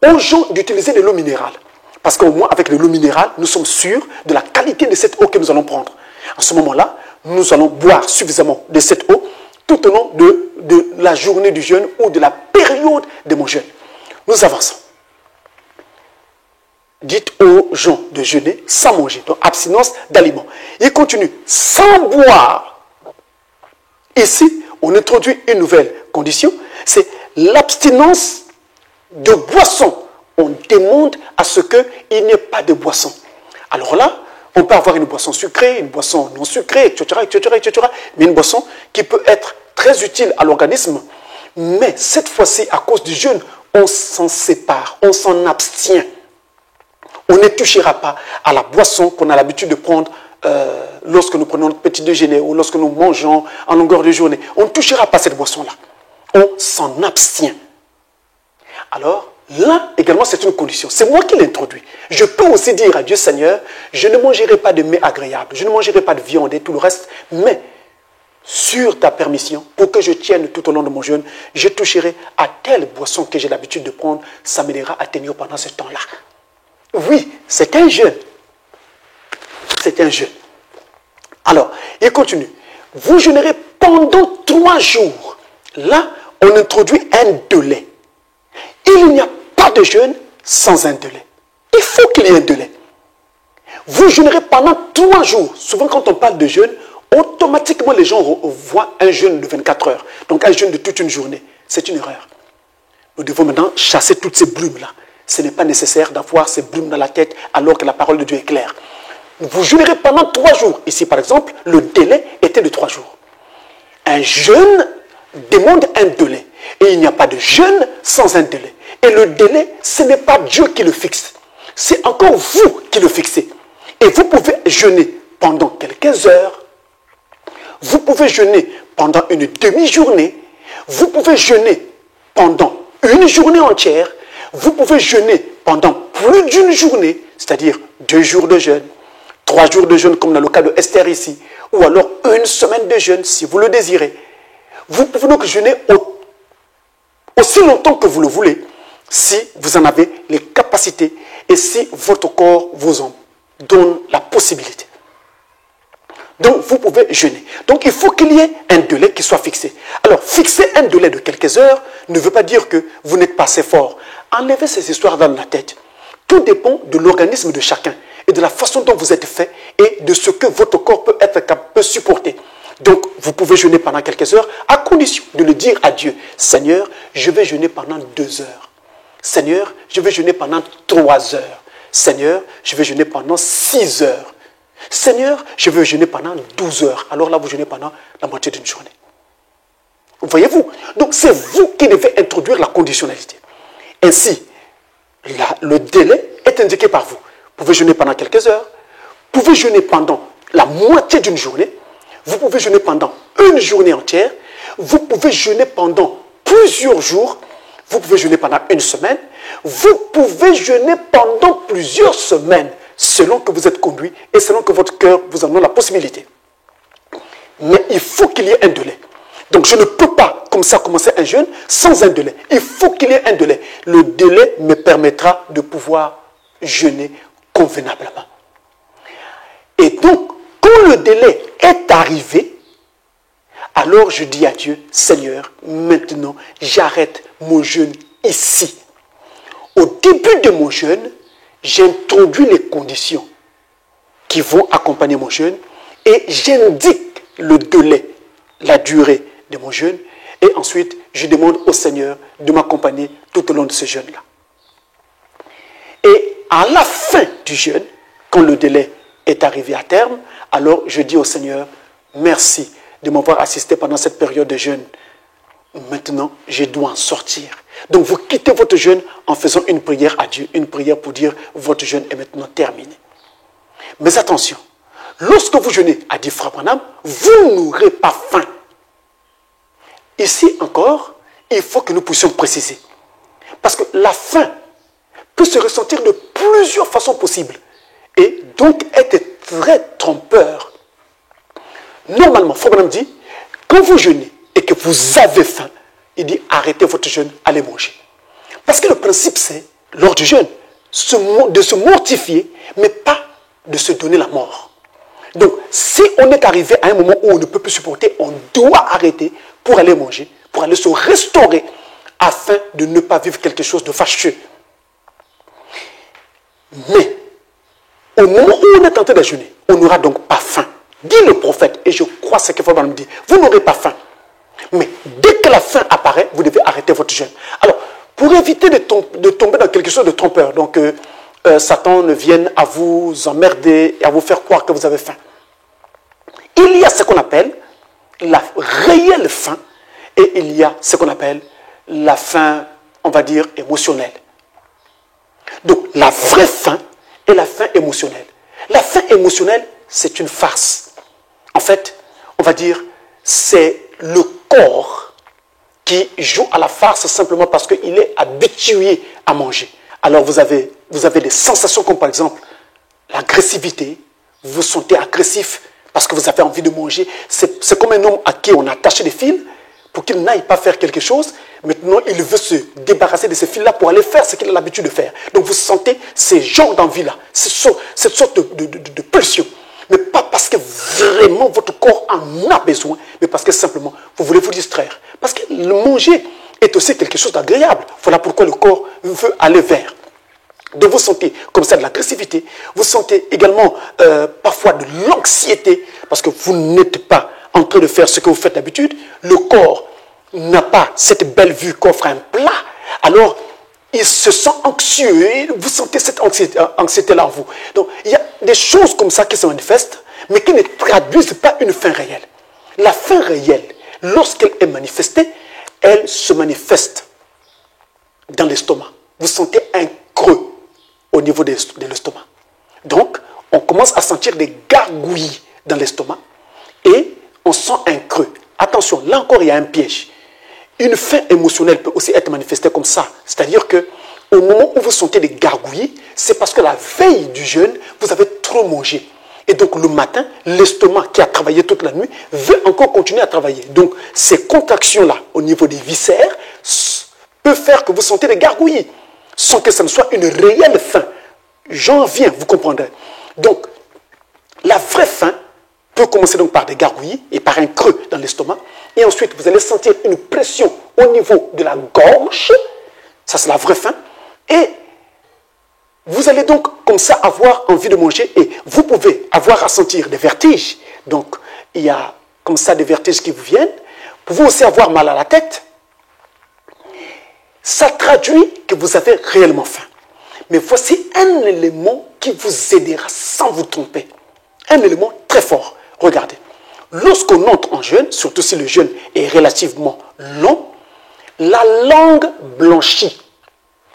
aux gens d'utiliser de l'eau minérale. Parce qu'au moins, avec de l'eau minérale, nous sommes sûrs de la qualité de cette eau que nous allons prendre. En ce moment-là, nous allons boire suffisamment de cette eau tout au long de la journée du jeûne ou de la période de mon jeûne. Nous avançons. Dites aux gens de jeûner sans manger, donc abstinence d'aliments. Il continue, sans boire. Ici, on introduit une nouvelle condition, c'est l'abstinence de boisson. On demande à ce qu'il n'y ait pas de boisson. Alors là, on peut avoir une boisson sucrée, une boisson non sucrée, etc., mais une boisson qui peut être très utile à l'organisme. Mais cette fois-ci, à cause du jeûne, on s'en sépare, on s'en abstient. On ne touchera pas à la boisson qu'on a l'habitude de prendre lorsque nous prenons notre petit déjeuner ou lorsque nous mangeons en longueur de journée. On ne touchera pas cette boisson-là. On s'en abstient. Alors, là également, c'est une condition. C'est moi qui l'introduis. Je peux aussi dire à Dieu, Seigneur, je ne mangerai pas de mets agréables, je ne mangerai pas de viande et tout le reste, mais sur ta permission, pour que je tienne tout au long de mon jeûne, je toucherai à telle boisson que j'ai l'habitude de prendre, ça m'aidera à tenir pendant ce temps-là. Oui, c'est un jeûne. C'est un jeûne. Alors, il continue. Vous jeûnerez pendant 3 jours. Là, on introduit un délai. Il n'y a pas de jeûne sans un délai. Il faut qu'il y ait un délai. Vous jeûnerez pendant 3 jours. Souvent, quand on parle de jeûne, automatiquement, les gens voient un jeûne de 24 heures. Donc, un jeûne de toute une journée. C'est une erreur. Nous devons maintenant chasser toutes ces brumes-là. Ce n'est pas nécessaire d'avoir ces brumes dans la tête alors que la parole de Dieu est claire. Vous jeûnerez pendant 3 jours. Ici, par exemple, le délai était de 3 jours. Un jeûne demande un délai. Et il n'y a pas de jeûne sans un délai. Et le délai, ce n'est pas Dieu qui le fixe. C'est encore vous qui le fixez. Et vous pouvez jeûner pendant quelques heures. Vous pouvez jeûner pendant une demi-journée. Vous pouvez jeûner pendant une journée entière. Vous pouvez jeûner pendant plus d'une journée, c'est-à-dire 2 jours de jeûne, 3 jours de jeûne comme dans le cas de Esther ici, ou alors 1 semaine de jeûne si vous le désirez. Vous pouvez donc jeûner aussi longtemps que vous le voulez, si vous en avez les capacités et si votre corps vous en donne la possibilité. Donc, vous pouvez jeûner. Donc, il faut qu'il y ait un délai qui soit fixé. Alors, fixer un délai de quelques heures ne veut pas dire que vous n'êtes pas assez fort. Enlevez ces histoires dans la tête. Tout dépend de l'organisme de chacun et de la façon dont vous êtes fait et de ce que votre corps peut supporter. Donc, vous pouvez jeûner pendant quelques heures à condition de le dire à Dieu. Seigneur, je vais jeûner pendant 2 heures. Seigneur, je vais jeûner pendant 3 heures. Seigneur, je vais jeûner pendant 6 heures. Seigneur, je veux jeûner pendant 12 heures. Alors là, vous jeûnez pendant la moitié d'une journée. Voyez-vous? Donc, c'est vous qui devez introduire la conditionnalité. Ainsi, le délai est indiqué par vous. Vous pouvez jeûner pendant quelques heures. Vous pouvez jeûner pendant la moitié d'une journée. Vous pouvez jeûner pendant une journée entière. Vous pouvez jeûner pendant plusieurs jours. Vous pouvez jeûner pendant une semaine. Vous pouvez jeûner pendant plusieurs semaines, selon que vous êtes conduit et selon que votre cœur vous en donne la possibilité. Mais il faut qu'il y ait un délai. Donc je ne peux pas comme ça commencer un jeûne sans un délai. Il faut qu'il y ait un délai. Le délai me permettra de pouvoir jeûner convenablement. Et donc, quand le délai est arrivé, alors je dis à Dieu, Seigneur, maintenant j'arrête mon jeûne ici. Au début de mon jeûne, j'introduis les conditions qui vont accompagner mon jeûne et j'indique le délai, la durée de mon jeûne. Et ensuite, je demande au Seigneur de m'accompagner tout au long de ce jeûne-là. Et à la fin du jeûne, quand le délai est arrivé à terme, alors je dis au Seigneur, merci de m'avoir assisté pendant cette période de jeûne. Maintenant, je dois en sortir. Donc, vous quittez votre jeûne en faisant une prière à Dieu, une prière pour dire, votre jeûne est maintenant terminé. Mais attention, lorsque vous jeûnez, a dit Frère Branham, vous n'aurez pas faim. Ici encore, il faut que nous puissions préciser. Parce que la faim peut se ressentir de plusieurs façons possibles. Et donc être très trompeur. Normalement, Frère Branham dit, quand vous jeûnez et que vous avez faim, il dit arrêtez votre jeûne, allez manger. Parce que le principe c'est, lors du jeûne, de se mortifier, mais pas de se donner la mort. Donc, si on est arrivé à un moment où on ne peut plus supporter, on doit arrêter pour aller manger, pour aller se restaurer, afin de ne pas vivre quelque chose de fâcheux. Mais, au moment où on est en train de jeûner, on n'aura donc pas faim. Dit le prophète, et je crois ce que Frère Branham dit, vous n'aurez pas faim. Mais dès que la faim apparaît, vous devez arrêter votre jeûne. Alors, pour éviter de tomber dans quelque chose de trompeur, donc Satan ne vienne à vous emmerder et à vous faire croire que vous avez faim. Il y a ce qu'on appelle la réelle faim et il y a ce qu'on appelle la faim, on va dire, émotionnelle. Donc, la vraie faim et la faim émotionnelle. La faim émotionnelle, c'est une farce. En fait, on va dire, c'est le corps qui joue à la farce simplement parce qu'il est habitué à manger. Alors vous avez des sensations comme par exemple l'agressivité, vous vous sentez agressif parce que vous avez envie de manger. C'est comme un homme à qui on a attaché des fils pour qu'il n'aille pas faire quelque chose. Maintenant, il veut se débarrasser de ces fils-là pour aller faire ce qu'il a l'habitude de faire. Donc vous sentez ces genres d'envie-là, cette sorte de pulsion. Mais pas parce que vraiment votre corps en a besoin, mais parce que simplement vous voulez vous distraire. Parce que le manger est aussi quelque chose d'agréable. Voilà pourquoi le corps veut aller vers. Donc vous sentez comme ça de l'agressivité, vous sentez également parfois de l'anxiété, parce que vous n'êtes pas en train de faire ce que vous faites d'habitude. Le corps n'a pas cette belle vue qu'offre un plat, alors il se sent anxieux et vous sentez cette anxiété-là en vous. Donc il y a des choses comme ça qui se manifestent, mais qui ne traduisent pas une faim réelle. La faim réelle, lorsqu'elle est manifestée, elle se manifeste dans l'estomac. Vous sentez un creux au niveau de l'estomac. Donc, on commence à sentir des gargouillis dans l'estomac et on sent un creux. Attention, là encore, il y a un piège. Une faim émotionnelle peut aussi être manifestée comme ça. C'est-à-dire que au moment où vous sentez des gargouillis, c'est parce que la veille du jeûne, vous avez trop mangé. Et donc le matin, l'estomac qui a travaillé toute la nuit veut encore continuer à travailler. Donc ces contractions-là au niveau des viscères peuvent faire que vous sentez des gargouillis, sans que ce ne soit une réelle faim. J'en viens, vous comprendrez. Donc la vraie faim peut commencer donc par des gargouillis et par un creux dans l'estomac. Et ensuite, vous allez sentir une pression au niveau de la gorge. Ça, c'est la vraie faim. Et vous allez donc comme ça avoir envie de manger et vous pouvez avoir à sentir des vertiges. Donc, il y a comme ça des vertiges qui vous viennent. Vous pouvez aussi avoir mal à la tête. Ça traduit que vous avez réellement faim. Mais voici un élément qui vous aidera sans vous tromper. Un élément très fort. Regardez. Lorsqu'on entre en jeûne, surtout si le jeûne est relativement long, la langue blanchit.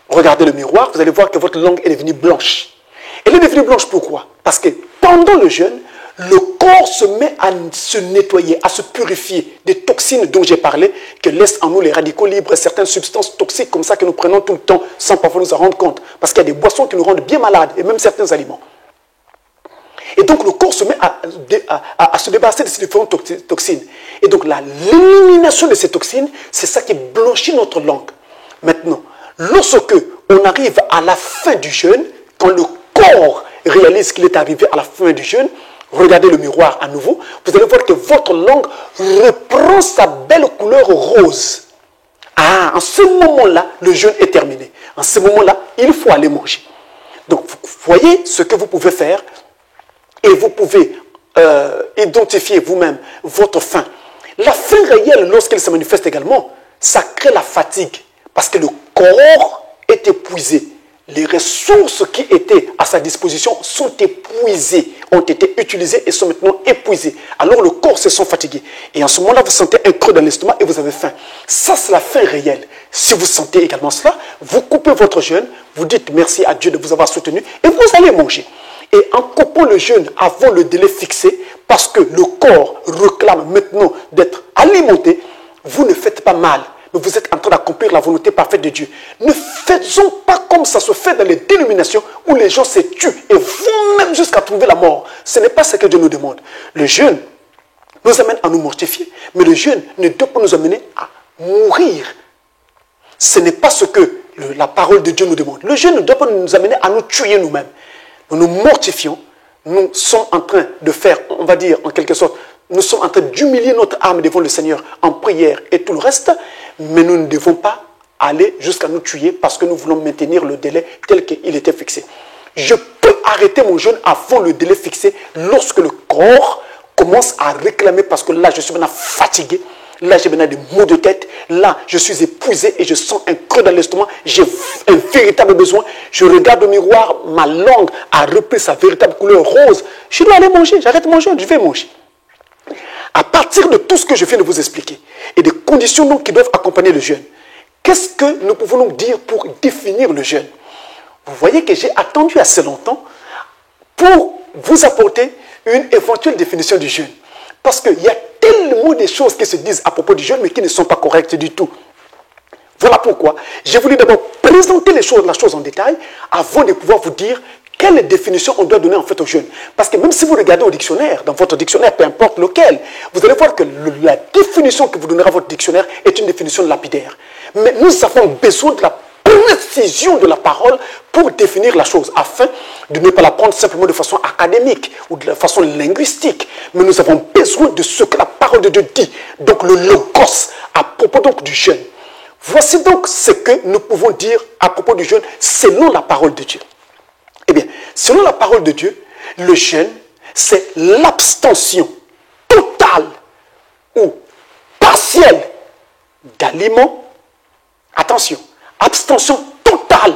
Regardez le miroir, vous allez voir que votre langue est devenue blanche. Elle est devenue blanche pourquoi? Parce que pendant le jeûne, le corps se met à se nettoyer, à se purifier des toxines dont j'ai parlé, que laissent en nous les radicaux libres, certaines substances toxiques comme ça que nous prenons tout le temps sans parfois nous en rendre compte. Parce qu'il y a des boissons qui nous rendent bien malades et même certains aliments. Et donc le corps se met à se débarrasser de ces différentes toxines. Et donc l'élimination de ces toxines, c'est ça qui blanchit notre langue. Maintenant, lorsque on arrive à la fin du jeûne, quand le corps réalise qu'il est arrivé à la fin du jeûne, regardez le miroir à nouveau, vous allez voir que votre langue reprend sa belle couleur rose. Ah, en ce moment-là, le jeûne est terminé. En ce moment-là, il faut aller manger. Donc, vous voyez ce que vous pouvez faire et vous pouvez identifier vous-même votre faim. La faim réelle, lorsqu'elle se manifeste également, ça crée la fatigue parce que le corps est épuisé. Les ressources qui étaient à sa disposition sont épuisées, ont été utilisées et sont maintenant épuisées. Alors le corps se sent fatigué. Et en ce moment-là, vous sentez un creux dans l'estomac et vous avez faim. Ça, c'est la faim réelle. Si vous sentez également cela, vous coupez votre jeûne, vous dites merci à Dieu de vous avoir soutenu et vous allez manger. Et en coupant le jeûne avant le délai fixé, parce que le corps réclame maintenant d'être alimenté, vous ne faites pas mal. Mais vous êtes en train d'accomplir la volonté parfaite de Dieu. Ne faisons pas comme ça se fait dans les dénominations où les gens se tuent et vont même jusqu'à trouver la mort. Ce n'est pas ce que Dieu nous demande. Le jeûne nous amène à nous mortifier, mais le jeûne ne doit pas nous amener à mourir. Ce n'est pas ce que la parole de Dieu nous demande. Le jeûne ne doit pas nous amener à nous tuer nous-mêmes. Nous nous mortifions, nous sommes en train de faire, on va dire en quelque sorte, nous sommes en train d'humilier notre âme devant le Seigneur en prière et tout le reste, mais nous ne devons pas aller jusqu'à nous tuer parce que nous voulons maintenir le délai tel qu'il était fixé. Je peux arrêter mon jeûne avant le délai fixé lorsque le corps commence à réclamer parce que là je suis maintenant fatigué, là j'ai maintenant des maux de tête, là je suis épuisé et je sens un creux dans l'estomac, j'ai un véritable besoin, je regarde au miroir, ma langue a repris sa véritable couleur rose, je dois aller manger, j'arrête mon jeûne, je vais manger. À partir de tout ce que je viens de vous expliquer et des conditions donc qui doivent accompagner le jeûne, qu'est-ce que nous pouvons donc dire pour définir le jeûne? Vous voyez que j'ai attendu assez longtemps pour vous apporter une éventuelle définition du jeûne. Parce qu'il y a tellement de choses qui se disent à propos du jeûne mais qui ne sont pas correctes du tout. Voilà pourquoi j'ai voulu d'abord présenter la chose en détail avant de pouvoir vous dire quelle définition on doit donner en fait au jeûne. Parce que même si vous regardez au dictionnaire, dans votre dictionnaire, peu importe lequel, vous allez voir que la définition que vous donnerez à votre dictionnaire est une définition lapidaire. Mais nous avons besoin de la précision de la parole pour définir la chose, afin de ne pas la prendre simplement de façon académique ou de façon linguistique. Mais nous avons besoin de ce que la parole de Dieu dit. Donc le logos, à propos donc du jeûne. Voici donc ce que nous pouvons dire à propos du jeûne selon la parole de Dieu. Eh bien, selon la parole de Dieu, le jeûne, c'est l'abstention totale ou partielle d'aliments. Attention, abstention totale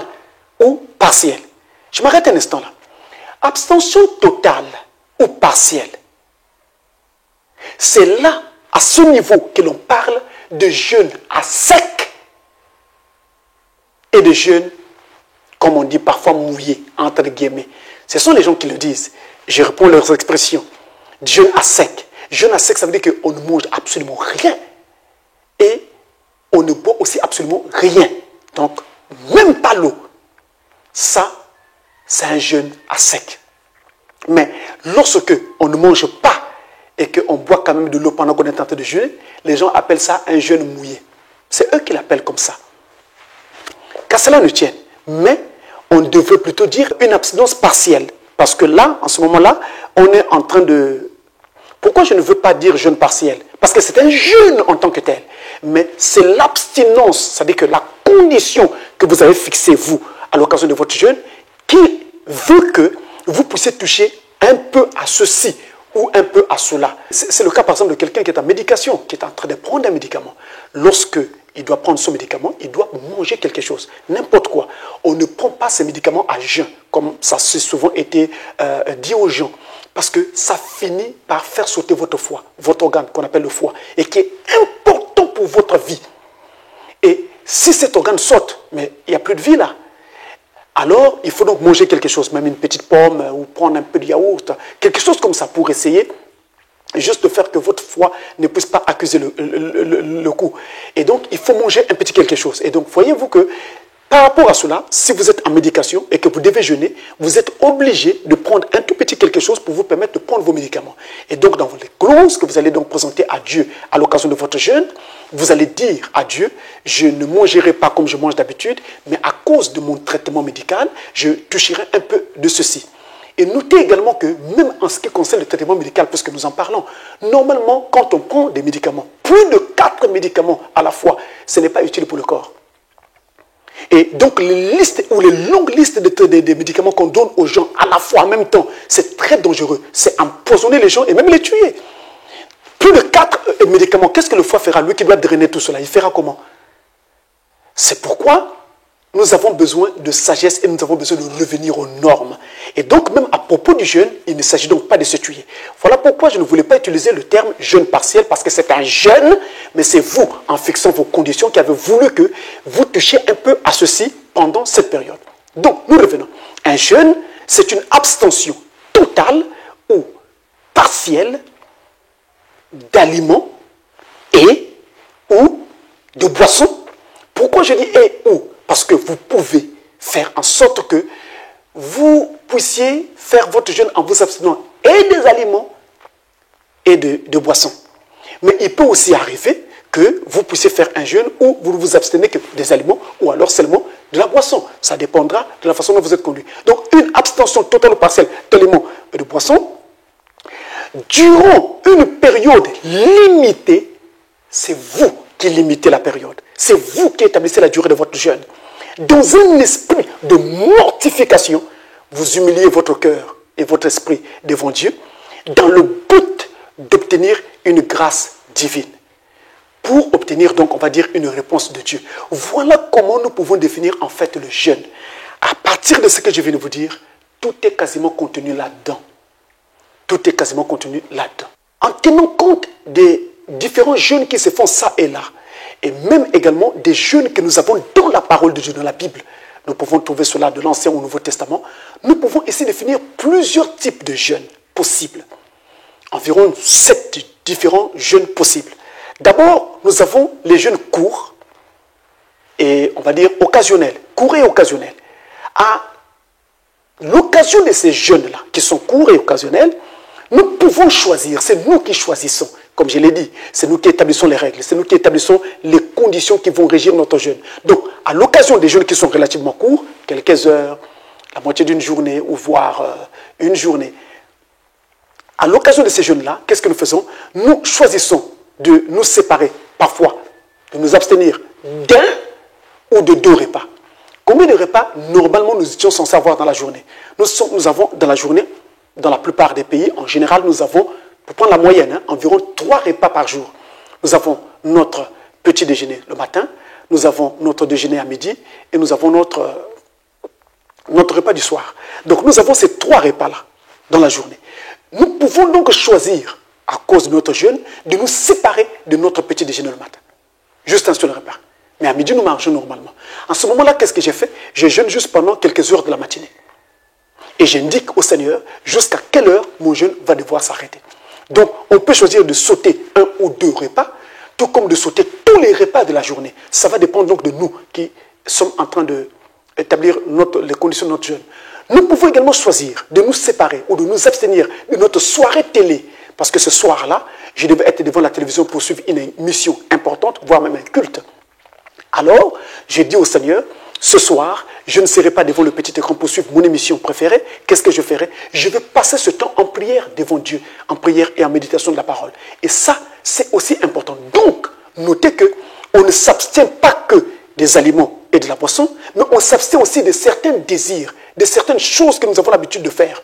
ou partielle. Je m'arrête un instant là. Abstention totale ou partielle. C'est là, à ce niveau que l'on parle de jeûne à sec et de jeûne, comme on dit parfois mouillé, entre guillemets. Ce sont les gens qui le disent. Je réponds leurs expressions. Jeûne à sec. Jeûne à sec, ça veut dire qu'on ne mange absolument rien. Et on ne boit aussi absolument rien. Donc, même pas l'eau. Ça, c'est un jeûne à sec. Mais lorsque on ne mange pas et qu'on boit quand même de l'eau pendant qu'on est en train de jeûner, les gens appellent ça un jeûne mouillé. C'est eux qui l'appellent comme ça. Qu'à cela ne tienne. Mais on devrait plutôt dire une abstinence partielle. Parce que là, en ce moment-là, on est en train de... Pourquoi je ne veux pas dire jeûne partiel? Parce que c'est un jeûne en tant que tel. Mais c'est l'abstinence, c'est-à-dire que la condition que vous avez fixée, vous, à l'occasion de votre jeûne, qui veut que vous puissiez toucher un peu à ceci ou un peu à cela. C'est le cas, par exemple, de quelqu'un qui est en médication, qui est en train de prendre un médicament. Lorsque il doit prendre son médicament, il doit manger quelque chose, n'importe quoi. On ne prend pas ces médicaments à jeun, comme ça s'est souvent été dit aux gens, parce que ça finit par faire sauter votre foie, votre organe qu'on appelle le foie, et qui est important pour votre vie. Et si cet organe saute, mais il n'y a plus de vie là, alors il faut donc manger quelque chose, même une petite pomme, ou prendre un peu de yaourt, quelque chose comme ça pour essayer juste de faire que votre foie ne puisse pas accuser le coup. Et donc, il faut manger un petit quelque chose. Et donc, voyez-vous que, par rapport à cela, si vous êtes en médication et que vous devez jeûner, vous êtes obligé de prendre un tout petit quelque chose pour vous permettre de prendre vos médicaments. Et donc, dans les clauses que vous allez donc présenter à Dieu à l'occasion de votre jeûne, vous allez dire à Dieu, je ne mangerai pas comme je mange d'habitude, mais à cause de mon traitement médical, je toucherai un peu de ceci. Et notez également que même en ce qui concerne le traitement médical, puisque nous en parlons, normalement, quand on prend des médicaments, plus de 4 médicaments à la fois, ce n'est pas utile pour le corps. Et donc, les listes ou les longues listes de médicaments qu'on donne aux gens à la fois, en même temps, c'est très dangereux. C'est empoisonner les gens et même les tuer. Plus de 4 médicaments, qu'est-ce que le foie fera? Lui qui doit drainer tout cela, il fera comment? C'est pourquoi nous avons besoin de sagesse et nous avons besoin de revenir aux normes. Et donc, même à propos du jeûne, il ne s'agit donc pas de se tuer. Voilà pourquoi je ne voulais pas utiliser le terme jeûne partiel, parce que c'est un jeûne, mais c'est vous, en fixant vos conditions, qui avez voulu que vous touchiez un peu à ceci pendant cette période. Donc, nous revenons. Un jeûne, c'est une abstention totale ou partielle d'aliments et ou de boissons. Pourquoi je dis et ou? Parce que vous pouvez faire en sorte que vous puissiez faire votre jeûne en vous abstenant et des aliments et de boissons. Mais il peut aussi arriver que vous puissiez faire un jeûne où vous ne vous abstenez que des aliments ou alors seulement de la boisson. Ça dépendra de la façon dont vous êtes conduit. Donc une abstention totale ou partielle d'aliments et de boissons durant une période limitée, c'est vous qui limitez la période. C'est vous qui établissez la durée de votre jeûne. Dans un esprit de mortification, vous humiliez votre cœur et votre esprit devant Dieu dans le but d'obtenir une grâce divine. Pour obtenir donc, on va dire, une réponse de Dieu. Voilà comment nous pouvons définir en fait le jeûne. À partir de ce que je viens de vous dire, tout est quasiment contenu là-dedans. Tout est quasiment contenu là-dedans. En tenant compte des différents jeûnes qui se font ça et là, et même également des jeûnes que nous avons dans la parole de Dieu, dans la Bible. Nous pouvons trouver cela de l'Ancien au Nouveau Testament. Nous pouvons essayer de définir plusieurs types de jeûnes possibles. Environ 7 différents jeûnes possibles. D'abord, nous avons les jeûnes courts et on va dire occasionnels. Courts et occasionnels. À l'occasion de ces jeûnes-là, qui sont courts et occasionnels, nous pouvons choisir, c'est nous qui choisissons. Comme je l'ai dit, c'est nous qui établissons les règles, c'est nous qui établissons les conditions qui vont régir notre jeûne. Donc, à l'occasion des jeûnes qui sont relativement courts, quelques heures, la moitié d'une journée, ou voire une journée, à l'occasion de ces jeûnes-là, qu'est-ce que nous faisons? Nous choisissons de nous séparer, parfois, de nous abstenir d'un ou de 2 repas. Combien de repas, normalement, nous étions censés avoir dans la journée? Nous avons dans la journée, dans la plupart des pays, en général, nous avons, pour prendre la moyenne, environ 3 repas par jour. Nous avons notre petit déjeuner le matin, nous avons notre déjeuner à midi et nous avons notre repas du soir. Donc nous avons ces 3 repas-là dans la journée. Nous pouvons donc choisir, à cause de notre jeûne, de nous séparer de notre petit déjeuner le matin. juste un seul repas. Mais à midi, nous mangeons normalement. En ce moment-là, qu'est-ce que j'ai fait? Je jeûne juste pendant quelques heures de la matinée. Et j'indique au Seigneur jusqu'à quelle heure mon jeûne va devoir s'arrêter. Donc, on peut choisir de sauter 1 ou 2 repas, tout comme de sauter tous les repas de la journée. Ça va dépendre donc de nous qui sommes en train d'établir les conditions de notre jeûne. Nous pouvons également choisir de nous séparer ou de nous abstenir de notre soirée télé. Parce que ce soir-là, je devais être devant la télévision pour suivre une mission importante, voire même un culte. Alors, j'ai dit au Seigneur, ce soir, je ne serai pas devant le petit écran pour suivre mon émission préférée. Qu'est-ce que je ferai? Je vais passer ce temps en prière devant Dieu, en prière et en méditation de la parole. Et ça, c'est aussi important. Donc, notez qu'on ne s'abstient pas que des aliments et de la boisson, mais on s'abstient aussi de certains désirs, de certaines choses que nous avons l'habitude de faire.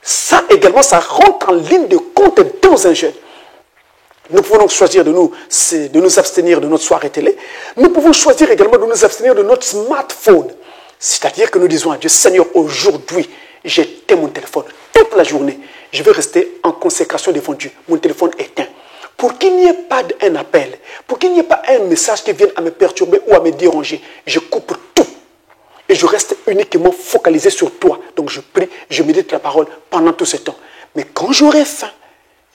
Ça également, ça rentre en ligne de compte dans un jeûne. Nous pouvons donc choisir de nous abstenir de notre soirée télé. Nous pouvons choisir également de nous abstenir de notre smartphone. C'est-à-dire que nous disons à Dieu, Seigneur, aujourd'hui, j'ai éteint mon téléphone toute la journée. Je vais rester en consécration devant Dieu. Mon téléphone éteint. Pour qu'il n'y ait pas un appel, pour qu'il n'y ait pas un message qui vienne à me perturber ou à me déranger, je coupe tout. Et je reste uniquement focalisé sur toi. Donc je prie, je médite la parole pendant tout ce temps. Mais quand j'aurai faim,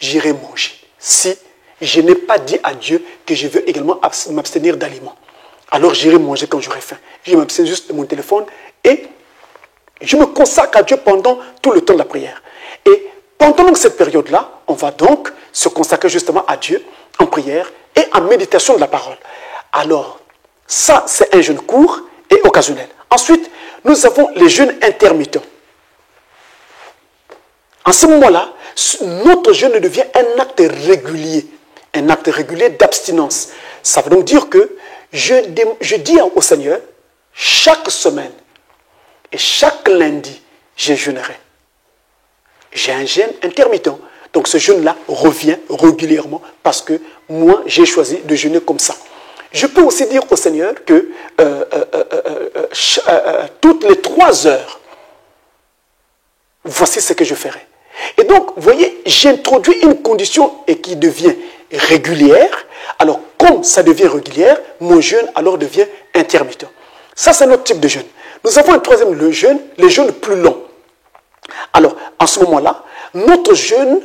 j'irai manger. Si je n'ai pas dit à Dieu que je veux également m'abstenir d'aliments, alors j'irai manger quand j'aurai faim. Je m'abstiens juste de mon téléphone et je me consacre à Dieu pendant tout le temps de la prière. Et pendant donc cette période-là, on va donc se consacrer justement à Dieu en prière et en méditation de la parole. Alors, ça, c'est un jeûne court et occasionnel. Ensuite, nous avons les jeûnes intermittents. En ce moment-là, notre jeûne devient un acte régulier d'abstinence. Ça veut donc dire que je dis au Seigneur, chaque semaine et chaque lundi, je jeûnerai. J'ai un jeûne intermittent. Donc ce jeûne-là revient régulièrement parce que moi, j'ai choisi de jeûner comme ça. Je peux aussi dire au Seigneur que toutes les 3 heures, voici ce que je ferai. Et donc, vous voyez, j'introduis une condition et qui devient régulière. Alors, comme ça devient régulière, mon jeûne alors devient intermittent. Ça, c'est notre type de jeûne. Nous avons un troisième, les jeûnes plus longs. Alors, en ce moment-là, notre jeûne,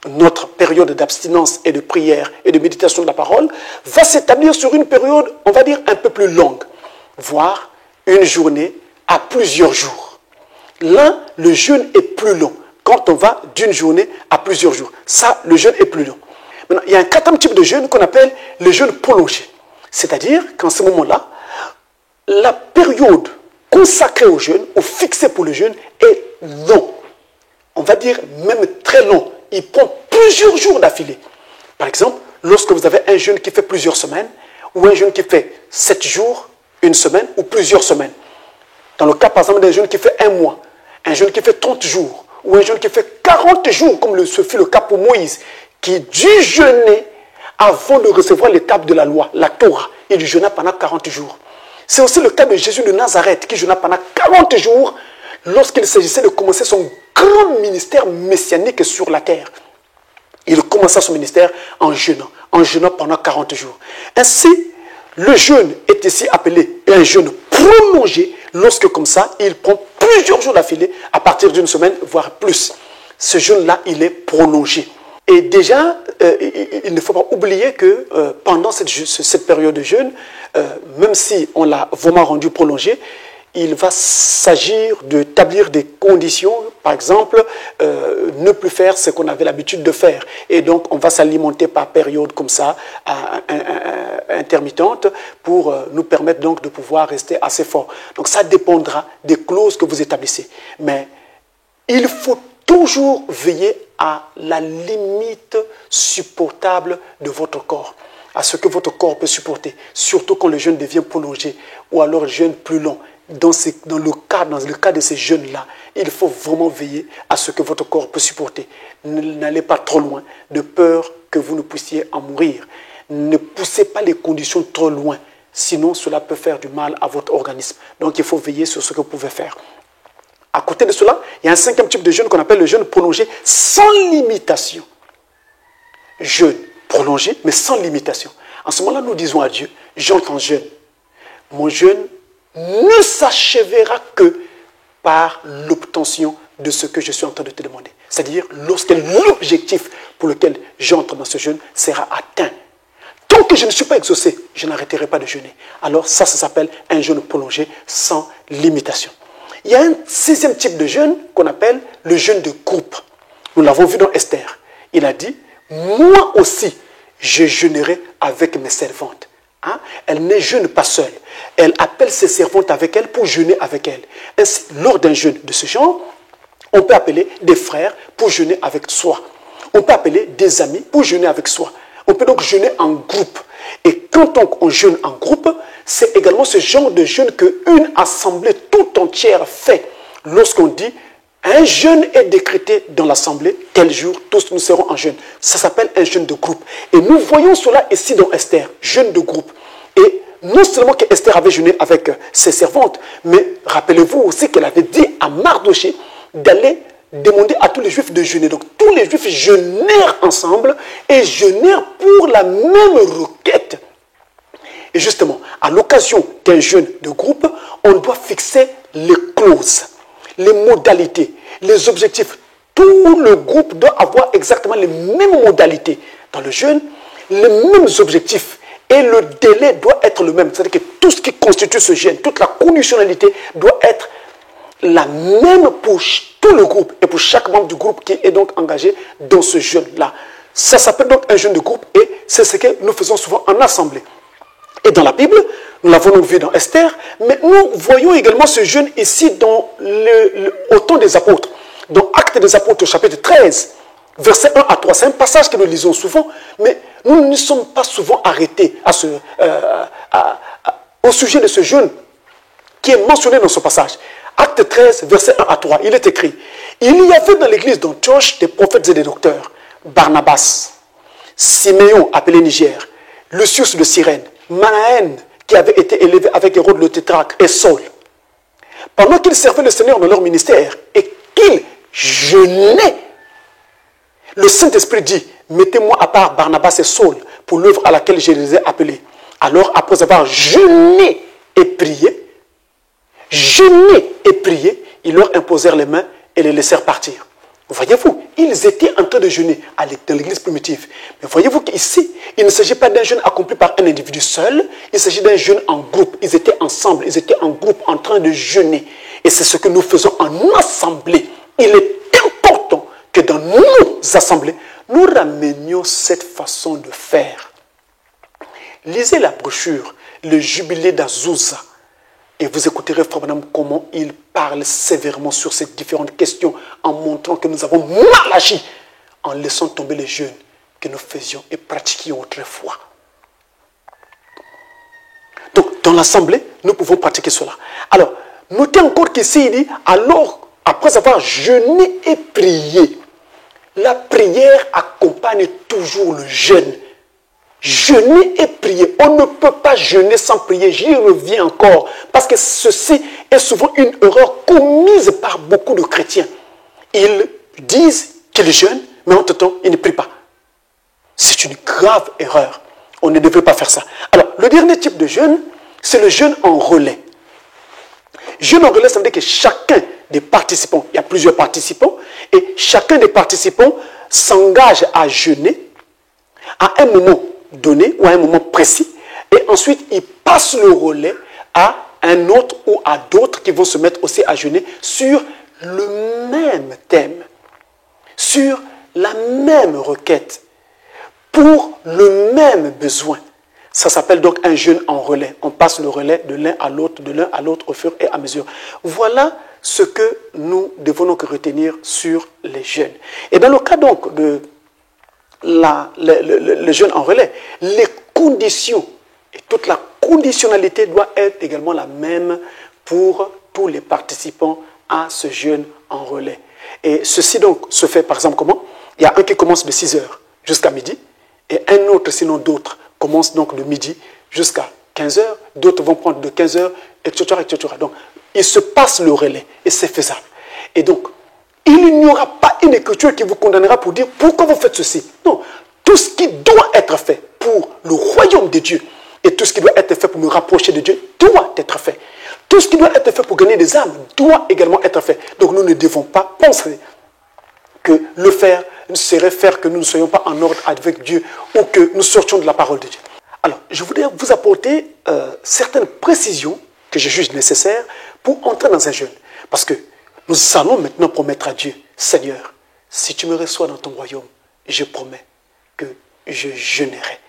notre période d'abstinence et de prière et de méditation de la parole va s'établir sur une période, on va dire, un peu plus longue, voire une journée à plusieurs jours. Là, le jeûne est plus long. Quand on va d'une journée à plusieurs jours, ça, le jeûne est plus long. Maintenant, il y a un 4e type de jeûne qu'on appelle le jeûne prolongé. C'est-à-dire qu'en ce moment-là, la période consacrée au jeûne, ou fixée pour le jeûne, est long. On va dire même très long. Il prend plusieurs jours d'affilée. Par exemple, lorsque vous avez un jeûne qui fait plusieurs semaines, ou un jeûne qui fait 7 jours, une semaine, ou plusieurs semaines. Dans le cas, par exemple, d'un jeûne qui fait 1 mois, un jeûne qui fait 30 jours, ou un jeûne qui fait 40 jours, comme ce fut le cas pour Moïse, qui dut jeûner avant de recevoir l'étape de la loi, la Torah. Il jeûna pendant 40 jours. C'est aussi le cas de Jésus de Nazareth, qui jeûna pendant 40 jours, lorsqu'il s'agissait de commencer son grand ministère messianique sur la terre. Il commença son ministère en jeûnant pendant 40 jours. Ainsi, le jeûne est ici appelé un jeûne prolongé, lorsque comme ça, il prend plusieurs jours d'affilée, à partir d'une semaine, voire plus. Ce jeûne-là, il est prolongé. Et déjà, il ne faut pas oublier que pendant cette période de jeûne, même si on l'a vraiment rendu prolongé, il va s'agir d'établir des conditions, par exemple, ne plus faire ce qu'on avait l'habitude de faire. Et donc, on va s'alimenter par période comme ça, intermittente, pour nous permettre donc de pouvoir rester assez fort. Donc, ça dépendra des clauses que vous établissez. Mais il faut toujours veiller à la limite supportable de votre corps, à ce que votre corps peut supporter, surtout quand le jeûne devient prolongé ou alors le jeûne plus long. Dans le cas de ces jeûnes-là, il faut vraiment veiller à ce que votre corps peut supporter. N'allez pas trop loin, de peur que vous ne puissiez en mourir. Ne poussez pas les conditions trop loin, sinon cela peut faire du mal à votre organisme. Donc il faut veiller sur ce que vous pouvez faire. À côté de cela, il y a un 5e type de jeûne qu'on appelle le jeûne prolongé sans limitation. Jeûne prolongé, mais sans limitation. En ce moment-là, nous disons à Dieu, j'entre en jeûne. Mon jeûne ne s'achèvera que par l'obtention de ce que je suis en train de te demander. C'est-à-dire lorsque l'objectif pour lequel j'entre dans ce jeûne sera atteint. Tant que je ne suis pas exaucé, je n'arrêterai pas de jeûner. Alors ça s'appelle un jeûne prolongé sans limitation. Il y a un 6e type de jeûne qu'on appelle le jeûne de groupe. Nous l'avons vu dans Esther. Il a dit, moi aussi, je jeûnerai avec mes servantes. Hein? Elle ne jeûne pas seule. Elle appelle ses servantes avec elle pour jeûner avec elle. Ainsi, lors d'un jeûne de ce genre, on peut appeler des frères pour jeûner avec soi. On peut appeler des amis pour jeûner avec soi. On peut donc jeûner en groupe. Et quand on jeûne en groupe, c'est également ce genre de jeûne qu'une assemblée tout entière fait. Lorsqu'on dit, un jeûne est décrété dans l'assemblée, tel jour, tous nous serons en jeûne. Ça s'appelle un jeûne de groupe. Et nous voyons cela ici dans Esther, jeûne de groupe. Et non seulement qu'Esther avait jeûné avec ses servantes, mais rappelez-vous aussi qu'elle avait dit à Mardoché d'aller demander à tous les Juifs de jeûner. Donc tous les Juifs jeûnèrent ensemble et jeûnèrent pour la même requête. Et justement, à l'occasion d'un jeûne de groupe, on doit fixer les clauses, les modalités, les objectifs. Tout le groupe doit avoir exactement les mêmes modalités dans le jeûne, les mêmes objectifs. Et le délai doit être le même. C'est-à-dire que tout ce qui constitue ce jeûne, toute la conditionnalité doit être la même pour tout le groupe et pour chaque membre du groupe qui est donc engagé dans ce jeûne-là. Ça s'appelle donc un jeûne de groupe et c'est ce que nous faisons souvent en assemblée. Et dans la Bible, nous l'avons vu dans Esther, mais nous voyons également ce jeûne ici dans au temps des apôtres. Dans Actes des apôtres au chapitre 13, versets 1 à 3. C'est un passage que nous lisons souvent, mais nous ne sommes pas souvent arrêtés au sujet de ce jeûne qui est mentionné dans ce passage. Acte 13, verset 1 à 3, il est écrit, il y avait dans l'église d'Antioche des prophètes et des docteurs, Barnabas, Siméon, appelé Niger, Lucius de Cyrène, Manaën, qui avait été élevé avec Hérode le tétrarque, et Saul. Pendant qu'ils servaient le Seigneur dans leur ministère et qu'ils jeûnaient, le Saint-Esprit dit, mettez-moi à part Barnabas et Saul pour l'œuvre à laquelle je les ai appelés. Alors, après avoir jeûné et prié, ils leur imposèrent les mains et les laissèrent partir. Voyez-vous, ils étaient en train de jeûner dans l'église primitive. Mais voyez-vous qu'ici, il ne s'agit pas d'un jeûne accompli par un individu seul, il s'agit d'un jeûne en groupe. Ils étaient ensemble, ils étaient en groupe en train de jeûner. Et c'est ce que nous faisons en assemblée. Il est important que dans nos assemblées, nous ramenions cette façon de faire. Lisez la brochure, le jubilé d'Azusa. Et vous écouterez Frère Branham comment il parle sévèrement sur ces différentes questions en montrant que nous avons mal agi en laissant tomber les jeûnes que nous faisions et pratiquions autrefois. Donc, dans l'assemblée, nous pouvons pratiquer cela. Alors, notez encore qu'ici, il dit, alors, après avoir jeûné et prié, la prière accompagne toujours le jeûne. Jeûner et prier. On ne peut pas jeûner sans prier. J'y reviens encore. Parce que ceci est souvent une erreur commise par beaucoup de chrétiens. Ils disent qu'ils jeûnent, mais en tout temps, ils ne prient pas. C'est une grave erreur. On ne devrait pas faire ça. Alors, le dernier type de jeûne, c'est le jeûne en relais. Jeûne en relais, ça veut dire que chacun des participants, il y a plusieurs participants, et chacun des participants s'engage à jeûner à un moment donné ou à un moment précis, et ensuite il passe le relais à un autre ou à d'autres qui vont se mettre aussi à jeûner sur le même thème, sur la même requête, pour le même besoin. Ça s'appelle donc un jeûne en relais. On passe le relais de l'un à l'autre au fur et à mesure. Voilà ce que nous devons donc retenir sur les jeûnes. Et dans le cas donc de le jeûne en relais, les conditions et toute la conditionnalité doit être également la même pour tous les participants à ce jeûne en relais. Et ceci donc se fait par exemple comment? Il y a un qui commence de 6h jusqu'à midi et un autre, sinon d'autres, commence donc de midi jusqu'à 15h, d'autres vont prendre de 15h, etc., etc. Donc, il se passe le relais et c'est faisable. Et donc, il n'y aura pas une écriture qui vous condamnera pour dire pourquoi vous faites ceci. Non, tout ce qui doit être fait pour le royaume de Dieu et tout ce qui doit être fait pour me rapprocher de Dieu doit être fait. Tout ce qui doit être fait pour gagner des âmes doit également être fait. Donc nous ne devons pas penser que le faire serait faire que nous ne soyons pas en ordre avec Dieu ou que nous sortions de la parole de Dieu. Alors, je voudrais vous apporter certaines précisions que je juge nécessaires pour entrer dans un jeûne. Parce que nous allons maintenant promettre à Dieu, Seigneur, si tu me reçois dans ton royaume, je promets que je jeûnerai.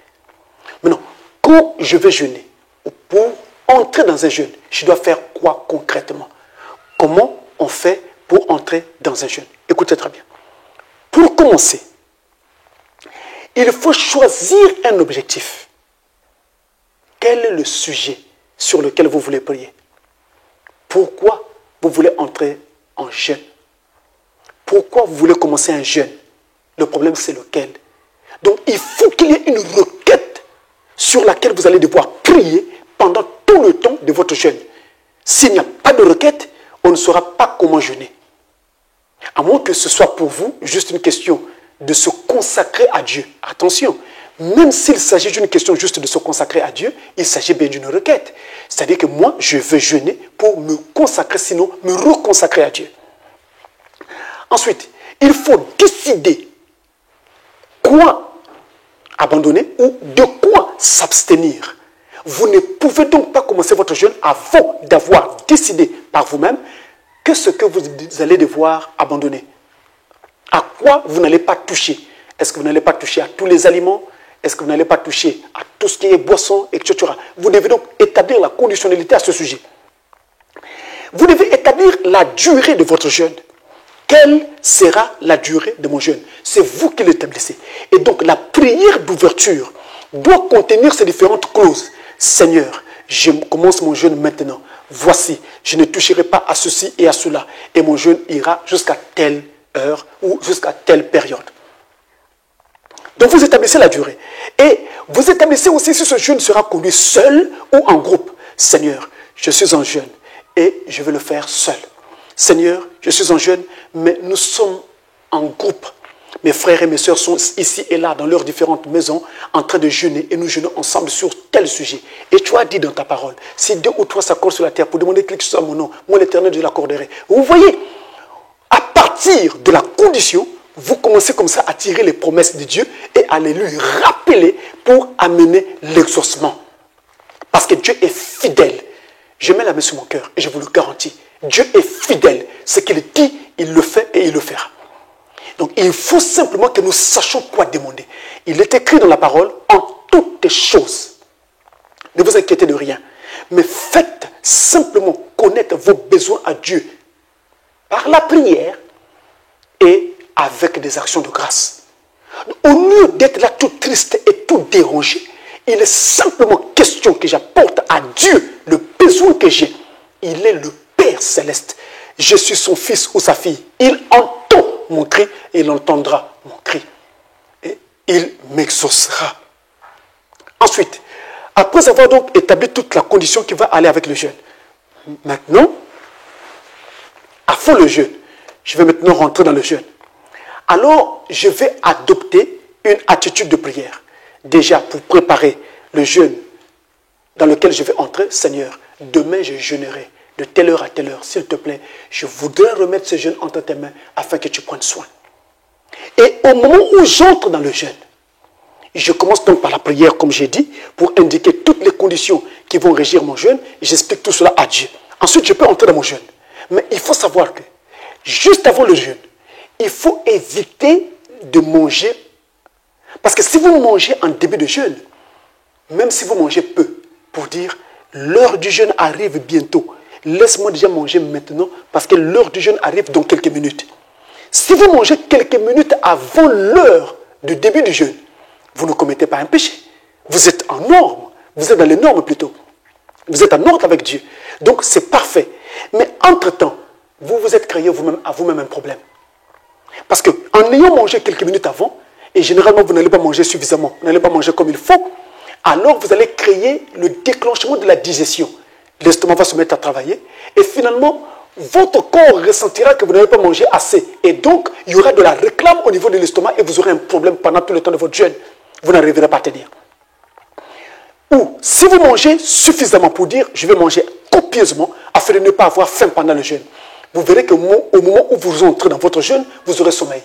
Maintenant, quand je vais jeûner, pour entrer dans un jeûne, je dois faire quoi concrètement? Comment on fait pour entrer dans un jeûne? Écoutez très bien. Pour commencer, il faut choisir un objectif. Quel est le sujet sur lequel vous voulez prier? Pourquoi vous voulez entrer en jeûne? Pourquoi vous voulez commencer un jeûne? Le problème, c'est lequel? Donc, il faut qu'il y ait une requête sur laquelle vous allez devoir prier pendant tout le temps de votre jeûne. S'il n'y a pas de requête, on ne saura pas comment jeûner. À moins que ce soit pour vous juste une question de se consacrer à Dieu. Attention, même s'il s'agit d'une question juste de se consacrer à Dieu, il s'agit bien d'une requête. C'est-à-dire que moi, je veux jeûner pour me consacrer, sinon me reconsacrer à Dieu. Ensuite, il faut décider quoi abandonner ou de quoi s'abstenir. Vous ne pouvez donc pas commencer votre jeûne avant d'avoir décidé par vous-même que ce que vous allez devoir abandonner. À quoi vous n'allez pas toucher? Est-ce que vous n'allez pas toucher à tous les aliments? Est-ce que vous n'allez pas toucher à tout ce qui est boisson, etc. Vous devez donc établir la conditionnalité à ce sujet. Vous devez établir la durée de votre jeûne. Quelle sera la durée de mon jeûne? C'est vous qui l'établissez. Et donc la prière d'ouverture doit contenir ces différentes clauses. Seigneur, je commence mon jeûne maintenant. Voici, je ne toucherai pas à ceci et à cela. Et mon jeûne ira jusqu'à telle heure ou jusqu'à telle période. Donc vous établissez la durée. Et vous établissez aussi si ce jeûne sera conduit seul ou en groupe. Seigneur, je suis en jeûne et je vais le faire seul. Seigneur, je suis en jeûne, mais nous sommes en groupe. Mes frères et mes sœurs sont ici et là, dans leurs différentes maisons, en train de jeûner et nous jeûnons ensemble sur tel sujet. Et tu as dit dans ta parole, si 2 ou 3 s'accordent sur la terre pour demander quelque chose à mon nom, moi l'Éternel, je l'accorderai. Vous voyez, à partir de la condition, vous commencez comme ça à tirer les promesses de Dieu et à les lui rappeler pour amener l'exaucement. Parce que Dieu est fidèle. Je mets la main sur mon cœur et je vous le garantis. Dieu est fidèle. Ce qu'il dit, il le fait et il le fera. Donc il faut simplement que nous sachions quoi demander. Il est écrit dans la parole, en toutes choses. Ne vous inquiétez de rien. Mais faites simplement connaître vos besoins à Dieu par la prière et avec des actions de grâce. Au lieu d'être là tout triste et tout dérangé, il est simplement question que j'apporte à Dieu le besoin que j'ai. Il est le Père céleste. Je suis son fils ou sa fille. Il entend mon cri et il entendra mon cri. Et il m'exaucera. Ensuite, après avoir donc établi toute la condition qui va aller avec le jeûne, maintenant, avant le jeûne, je vais maintenant rentrer dans le jeûne. Alors, je vais adopter une attitude de prière. Déjà, pour préparer le jeûne dans lequel je vais entrer, Seigneur, demain je jeûnerai de telle heure à telle heure. S'il te plaît, je voudrais remettre ce jeûne entre tes mains afin que tu prennes soin. Et au moment où j'entre dans le jeûne, je commence donc par la prière, comme j'ai dit, pour indiquer toutes les conditions qui vont régir mon jeûne. J'explique tout cela à Dieu. Ensuite, je peux entrer dans mon jeûne. Mais il faut savoir que, juste avant le jeûne, il faut éviter de manger. Parce que si vous mangez en début de jeûne, même si vous mangez peu, pour dire, l'heure du jeûne arrive bientôt, laisse-moi déjà manger maintenant, parce que l'heure du jeûne arrive dans quelques minutes. Si vous mangez quelques minutes avant l'heure du début du jeûne, vous ne commettez pas un péché. Vous êtes en norme. Vous êtes dans les normes plutôt. Vous êtes en ordre avec Dieu. Donc c'est parfait. Mais entre-temps, vous vous êtes créé à vous-même un problème. Parce qu'en ayant mangé quelques minutes avant, et généralement vous n'allez pas manger suffisamment, vous n'allez pas manger comme il faut, alors vous allez créer le déclenchement de la digestion. L'estomac va se mettre à travailler et finalement, votre corps ressentira que vous n'avez pas mangé assez. Et donc, il y aura de la réclame au niveau de l'estomac et vous aurez un problème pendant tout le temps de votre jeûne. Vous n'arriverez pas à tenir. Ou, si vous mangez suffisamment pour dire, je vais manger copieusement afin de ne pas avoir faim pendant le jeûne, vous verrez qu'au moment où vous entrez dans votre jeûne, vous aurez sommeil.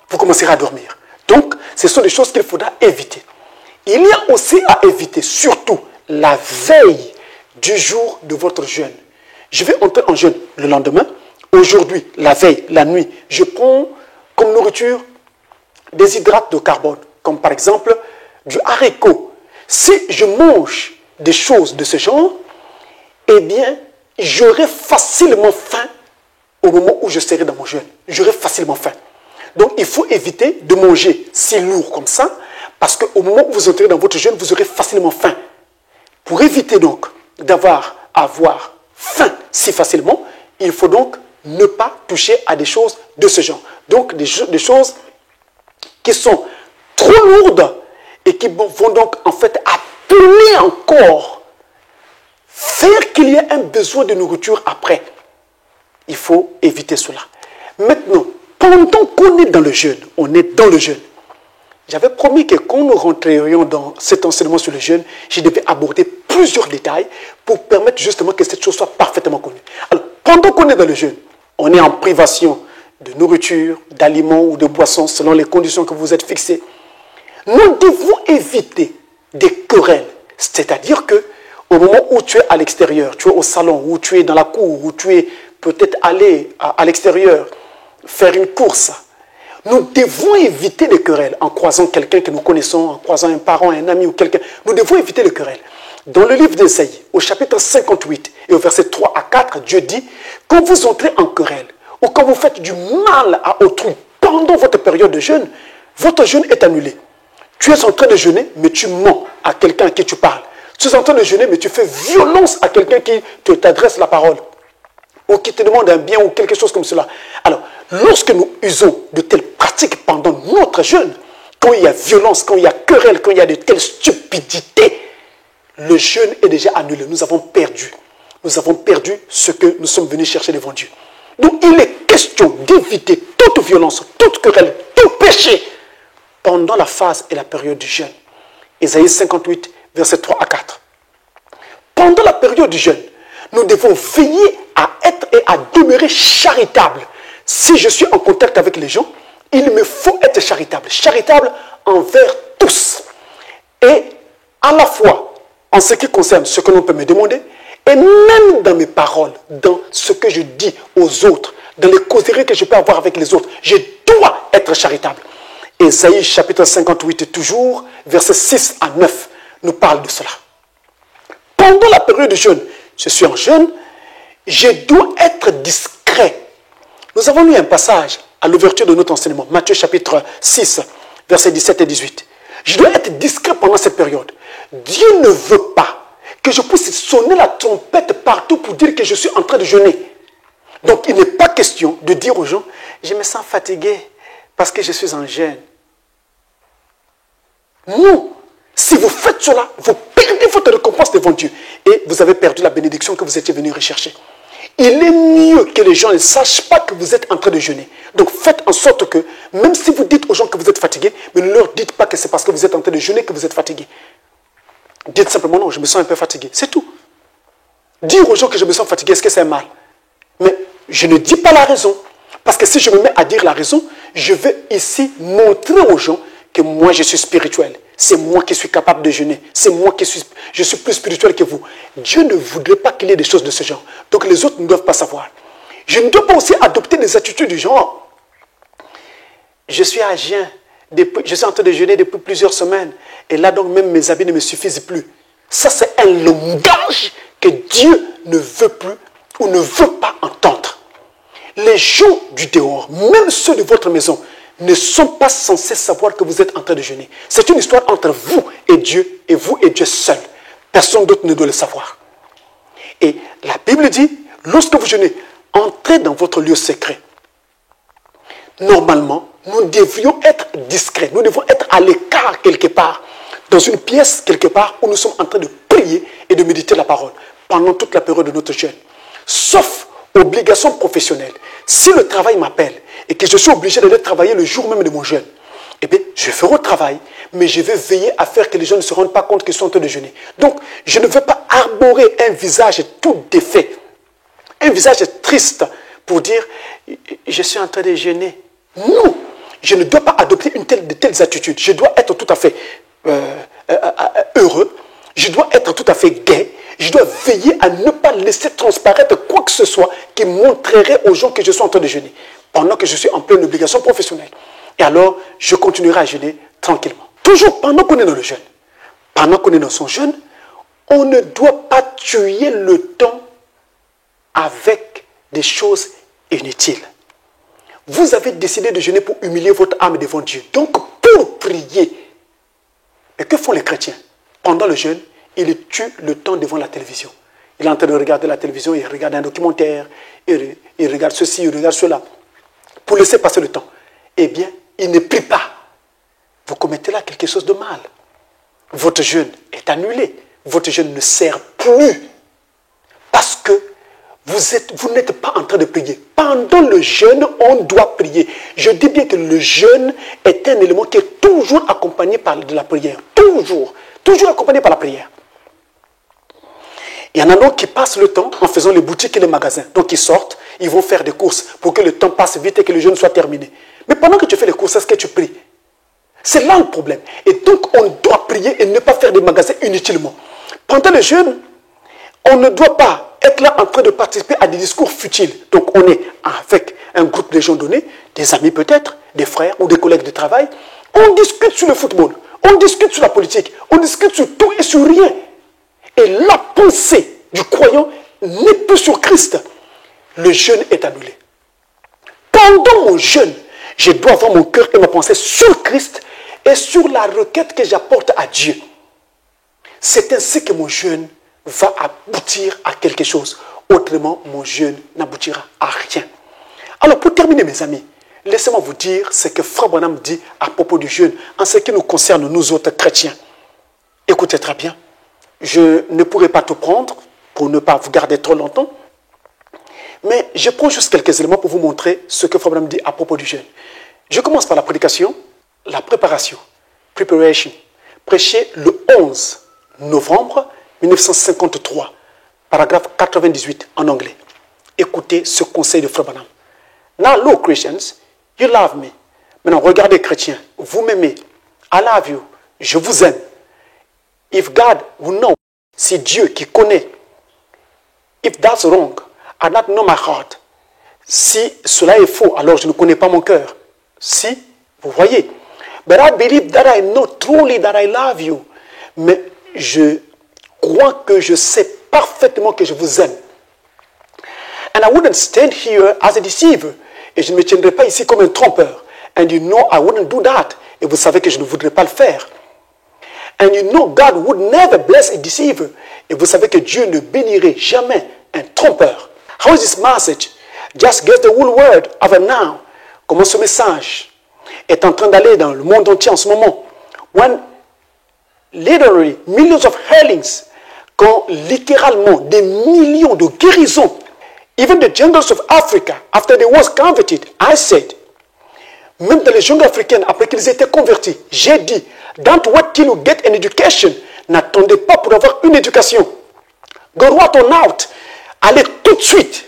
Vous commencerez à dormir. Donc, ce sont des choses qu'il faudra éviter. Il y a aussi à éviter, surtout, la veille du jour de votre jeûne. Je vais entrer en jeûne le lendemain. Aujourd'hui, la veille, la nuit, je prends comme nourriture des hydrates de carbone, comme par exemple du haricot. Si je mange des choses de ce genre, eh bien, j'aurai facilement faim au moment où je serai dans mon jeûne. J'aurai facilement faim. Donc, il faut éviter de manger si lourd comme ça, parce qu'au moment où vous entrez dans votre jeûne, vous aurez facilement faim. Pour éviter donc d'avoir faim si facilement, il faut donc ne pas toucher à des choses de ce genre. Donc, des choses qui sont trop lourdes et qui vont donc en fait appeler encore, faire qu'il y ait un besoin de nourriture après. Il faut éviter cela. Maintenant, pendant qu'on est dans le jeûne, on est dans le jeûne. J'avais promis que quand nous rentrerions dans cet enseignement sur le jeûne, je devais aborder plusieurs détails pour permettre justement que cette chose soit parfaitement connue. Alors, pendant qu'on est dans le jeûne, on est en privation de nourriture, d'aliments ou de boissons selon les conditions que vous êtes fixées. Nous devons éviter des querelles. C'est-à-dire que au moment où tu es à l'extérieur, tu es au salon, ou tu es dans la cour, ou tu es peut-être allé à l'extérieur faire une course, nous devons éviter les querelles en croisant quelqu'un que nous connaissons, en croisant un parent, un ami ou quelqu'un. Nous devons éviter les querelles. Dans le livre d'Ésaïe, au chapitre 58 et au verset 3 à 4, Dieu dit, quand vous entrez en querelle ou quand vous faites du mal à autrui pendant votre période de jeûne, votre jeûne est annulé. Tu es en train de jeûner, mais tu mens à quelqu'un à qui tu parles. Tu es en train de jeûner, mais tu fais violence à quelqu'un qui t'adresse la parole ou qui te demande un bien ou quelque chose comme cela. Alors, lorsque nous usons de telles pratiques pendant notre jeûne, quand il y a violence, quand il y a querelle, quand il y a de telles stupidités, le jeûne est déjà annulé. Nous avons perdu. Nous avons perdu ce que nous sommes venus chercher devant Dieu. Donc, il est question d'éviter toute violence, toute querelle, tout péché pendant la phase et la période du jeûne. Ésaïe 58, versets 3 à 4. Pendant la période du jeûne, nous devons veiller à être et à demeurer charitables. Si je suis en contact avec les gens, il me faut être charitable. Charitable envers tous. Et à la fois, en ce qui concerne ce que l'on peut me demander, et même dans mes paroles, dans ce que je dis aux autres, dans les causeries que je peux avoir avec les autres, je dois être charitable. Ésaïe chapitre 58, toujours, versets 6 à 9, nous parle de cela. Pendant la période de jeûne, je suis en jeûne, je dois être discret. Nous avons lu un passage à l'ouverture de notre enseignement, Matthieu chapitre 6, versets 17 et 18. Je dois être discret pendant cette période. Dieu ne veut pas que je puisse sonner la trompette partout pour dire que je suis en train de jeûner. Donc, il n'est pas question de dire aux gens, je me sens fatigué parce que je suis en jeûne. Non. Si vous faites cela, vous perdez votre récompense devant Dieu. Et vous avez perdu la bénédiction que vous étiez venu rechercher. Il est mieux que les gens ne sachent pas que vous êtes en train de jeûner. Donc faites en sorte que, même si vous dites aux gens que vous êtes fatigué, mais ne leur dites pas que c'est parce que vous êtes en train de jeûner que vous êtes fatigué. Dites simplement, non, je me sens un peu fatigué. C'est tout. Dire aux gens que je me sens fatigué, est-ce que c'est mal? Mais je ne dis pas la raison. Parce que si je me mets à dire la raison, je vais ici montrer aux gens que moi je suis spirituel. C'est moi qui suis capable de jeûner. C'est moi qui suis, je suis plus spirituel que vous. Dieu ne voudrait pas qu'il y ait des choses de ce genre. Donc les autres ne doivent pas savoir. Je ne dois pas aussi adopter des attitudes du genre. Je suis à jeun. Je suis en train de jeûner depuis plusieurs semaines. Et là donc même mes habits ne me suffisent plus. Ça c'est un langage que Dieu ne veut plus ou ne veut pas entendre. Les gens du dehors, même ceux de votre maison, ne sont pas censés savoir que vous êtes en train de jeûner. C'est une histoire entre vous et vous et Dieu seul. Personne d'autre ne doit le savoir. Et la Bible dit, lorsque vous jeûnez, entrez dans votre lieu secret. Normalement, nous devrions être discrets. Nous devons être à l'écart quelque part, dans une pièce quelque part où nous sommes en train de prier et de méditer la parole pendant toute la période de notre jeûne. Sauf obligation professionnelle. Si le travail m'appelle et que je suis obligé d'aller travailler le jour même de mon jeûne, eh bien, je ferai au travail, mais je vais veiller à faire que les gens ne se rendent pas compte qu'ils sont en train de jeûner. Donc, je ne veux pas arborer un visage tout défait, un visage triste pour dire « je suis en train de jeûner ». Non, je ne dois pas adopter de telles attitudes. Je dois être tout à fait heureux, je dois être tout à fait gai, je dois veiller à ne pas laisser transparaître quoi que ce soit qui montrerait aux gens que je suis en train de jeûner, pendant que je suis en pleine obligation professionnelle. Et alors, je continuerai à jeûner tranquillement. Toujours pendant qu'on est dans le jeûne, pendant qu'on est dans son jeûne, on ne doit pas tuer le temps avec des choses inutiles. Vous avez décidé de jeûner pour humilier votre âme devant Dieu. Donc, pour prier. Et que font les chrétiens? Pendant le jeûne, ils tuent le temps devant la télévision. Il est en train de regarder la télévision, il regarde un documentaire, il regarde ceci, il regarde cela, pour laisser passer le temps. Eh bien, il ne prie pas. Vous commettez là quelque chose de mal. Votre jeûne est annulé. Votre jeûne ne sert plus. Parce que vous n'êtes pas en train de prier. Pendant le jeûne, on doit prier. Je dis bien que le jeûne est un élément qui est toujours accompagné par de la prière. Toujours. Toujours accompagné par la prière. Il y en a d'autres qui passent le temps en faisant les boutiques et les magasins. Donc ils sortent, ils vont faire des courses pour que le temps passe vite et que le jeûne soit terminé. Mais pendant que tu fais les courses, est-ce que tu pries? C'est là le problème. Et donc on doit prier et ne pas faire des magasins inutilement. Pendant le jeûne, on ne doit pas être là en train de participer à des discours futiles. Donc on est avec un groupe de gens donnés, des amis peut-être, des frères ou des collègues de travail. On discute sur le football, on discute sur la politique, on discute sur tout et sur rien. Et la pensée du croyant n'est plus sur Christ. Le jeûne est annulé. Pendant mon jeûne, je dois avoir mon cœur et ma pensée sur Christ et sur la requête que j'apporte à Dieu. C'est ainsi que mon jeûne va aboutir à quelque chose. Autrement, mon jeûne n'aboutira à rien. Alors, pour terminer, mes amis, laissez-moi vous dire ce que Frère Branham dit à propos du jeûne en ce qui nous concerne, nous autres chrétiens. Écoutez très bien. Je ne pourrai pas tout prendre pour ne pas vous garder trop longtemps. Mais je prends juste quelques éléments pour vous montrer ce que Frère Branham dit à propos du jeûne. Je commence par la prédication, la préparation, preparation, prêché le 11 novembre 1953, paragraphe 98 en anglais. Écoutez ce conseil de Frère Branham. Now, look, Christians, you love me. Maintenant, regardez, chrétiens, vous m'aimez. I love you. Je vous aime. If God will know, si Dieu qui connaît, if that's wrong, I not know my heart. Si cela est faux, alors je ne connais pas mon cœur. Si, vous voyez. But I believe that I know truly that I love you. Mais je crois que je sais parfaitement que je vous aime. And I wouldn't stand here as a deceiver. Et je ne me tiendrai pas ici comme un trompeur. And you know I wouldn't do that. Et vous savez que je ne voudrais pas le faire. And you know God would never bless a deceiver. Et vous savez que Dieu ne bénirait jamais un trompeur. How is this message? Just get the whole word of it now. Comment ce message est en train d'aller dans le monde entier en ce moment. When literally millions of healings, quand littéralement des millions de guérisons, even the jungles of Africa, after they was converted, I said, même dans les jungles africaines, après qu'ils étaient convertis, j'ai dit, don't wait till you get an education. N'attendez pas pour avoir une éducation. Go right on out. Allez tout de suite.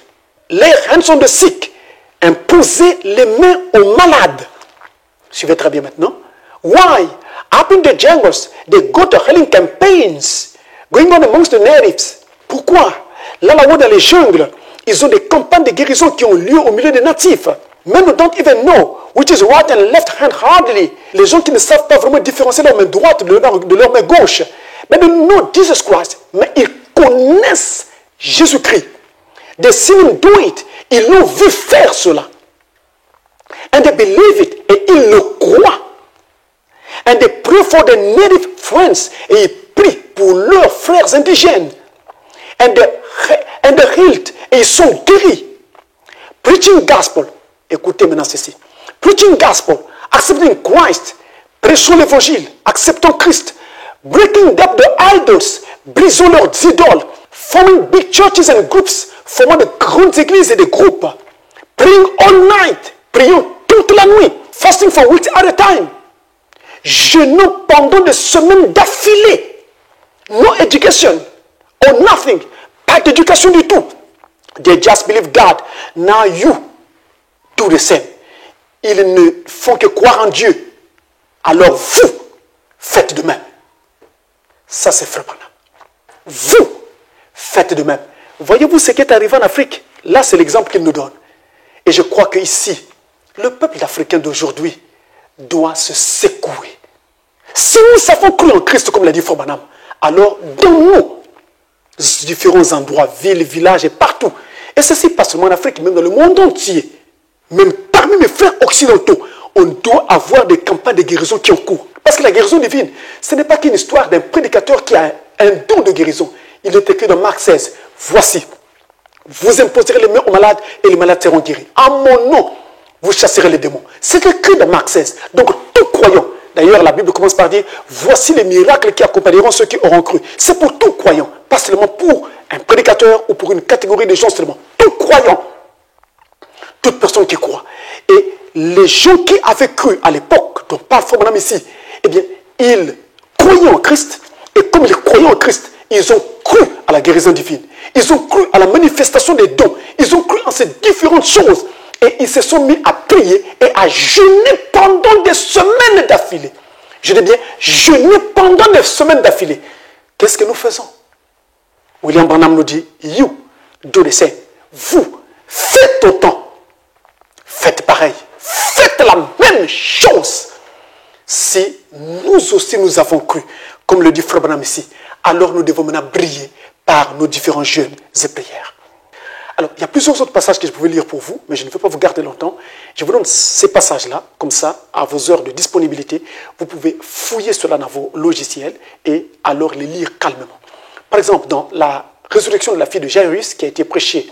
Lay hands on the sick. Imposez les mains aux malades. Suivez très bien maintenant. Why? Up in the jungles, they go to healing campaigns going on amongst the natives. Pourquoi? Là-haut dans les jungles, ils ont des campagnes de guérison qui ont lieu au milieu des natifs. Men who don't even know which is right and left hand hardly. Les gens qui ne savent pas vraiment différencier leur main droite de leur main gauche. Mais they know Jesus Christ. Mais ils connaissent Jésus-Christ. They see him do it. Ils l'ont vu faire cela. And they believe it. Et ils le croient. And they pray for their native friends. Et ils prient pour leurs frères indigènes. And they're healed. Et ils sont guéris. Preaching gospel. Écoutez maintenant ceci. Preaching gospel. Accepting Christ. Prêchons l'évangile. Acceptons Christ. Breaking up the idols. Brisons leurs idoles. Forming big churches and groups formant de grandes églises et des groupes. Praying all night. Prions toute la nuit. Fasting for weeks at a time. Jeûnons pendant des semaines d'affilée. No education or nothing. Pas d'éducation du tout. They just believe God. Now you do the same. Ils ne font que croire en Dieu. Alors vous, faites de même. Ça, c'est Frère Branham. Vous, faites de même. Voyez-vous ce qui est arrivé en Afrique? Là, c'est l'exemple qu'il nous donne. Et je crois qu'ici, le peuple africain d'aujourd'hui doit se secouer. Si nous avons cru en Christ, comme l'a dit Frère Branham, alors dans nos différents endroits, villes, villages et partout, et ceci pas seulement en Afrique, même dans le monde entier, même parmi mes frères occidentaux, on doit avoir des campagnes de guérison qui ont cours. Parce que la guérison divine, ce n'est pas qu'une histoire d'un prédicateur qui a un don de guérison. Il est écrit dans Marc 16, voici, vous imposerez les mains aux malades et les malades seront guéris. En mon nom, vous chasserez les démons. C'est écrit dans Marc 16. Donc tout croyant, d'ailleurs la Bible commence par dire, voici les miracles qui accompagneront ceux qui auront cru. C'est pour tout croyant, pas seulement pour un prédicateur ou pour une catégorie de gens seulement. Tout croyant, toute personne qui croit. Et les gens qui avaient cru à l'époque, dont parle Frère Branham ici, eh bien, ils croyaient en Christ, et comme ils croyaient en Christ, ils ont cru à la guérison divine. Ils ont cru à la manifestation des dons. Ils ont cru en ces différentes choses. Et ils se sont mis à prier et à jeûner pendant des semaines d'affilée. Je dis bien, jeûner pendant des semaines d'affilée. Qu'est-ce que nous faisons? William Branham nous dit, you do the same. Vous, faites autant. Faites pareil. Faites la même chose. Si nous aussi nous avons cru, comme le dit Frère Branham ici, alors nous devons maintenant briller par nos différents jeûnes et prières. Alors, il y a plusieurs autres passages que je pouvais lire pour vous, mais je ne vais pas vous garder longtemps. Je vous donne ces passages-là, comme ça, à vos heures de disponibilité. Vous pouvez fouiller cela dans vos logiciels et alors les lire calmement. Par exemple, dans la résurrection de la fille de Jairus, qui a été prêchée,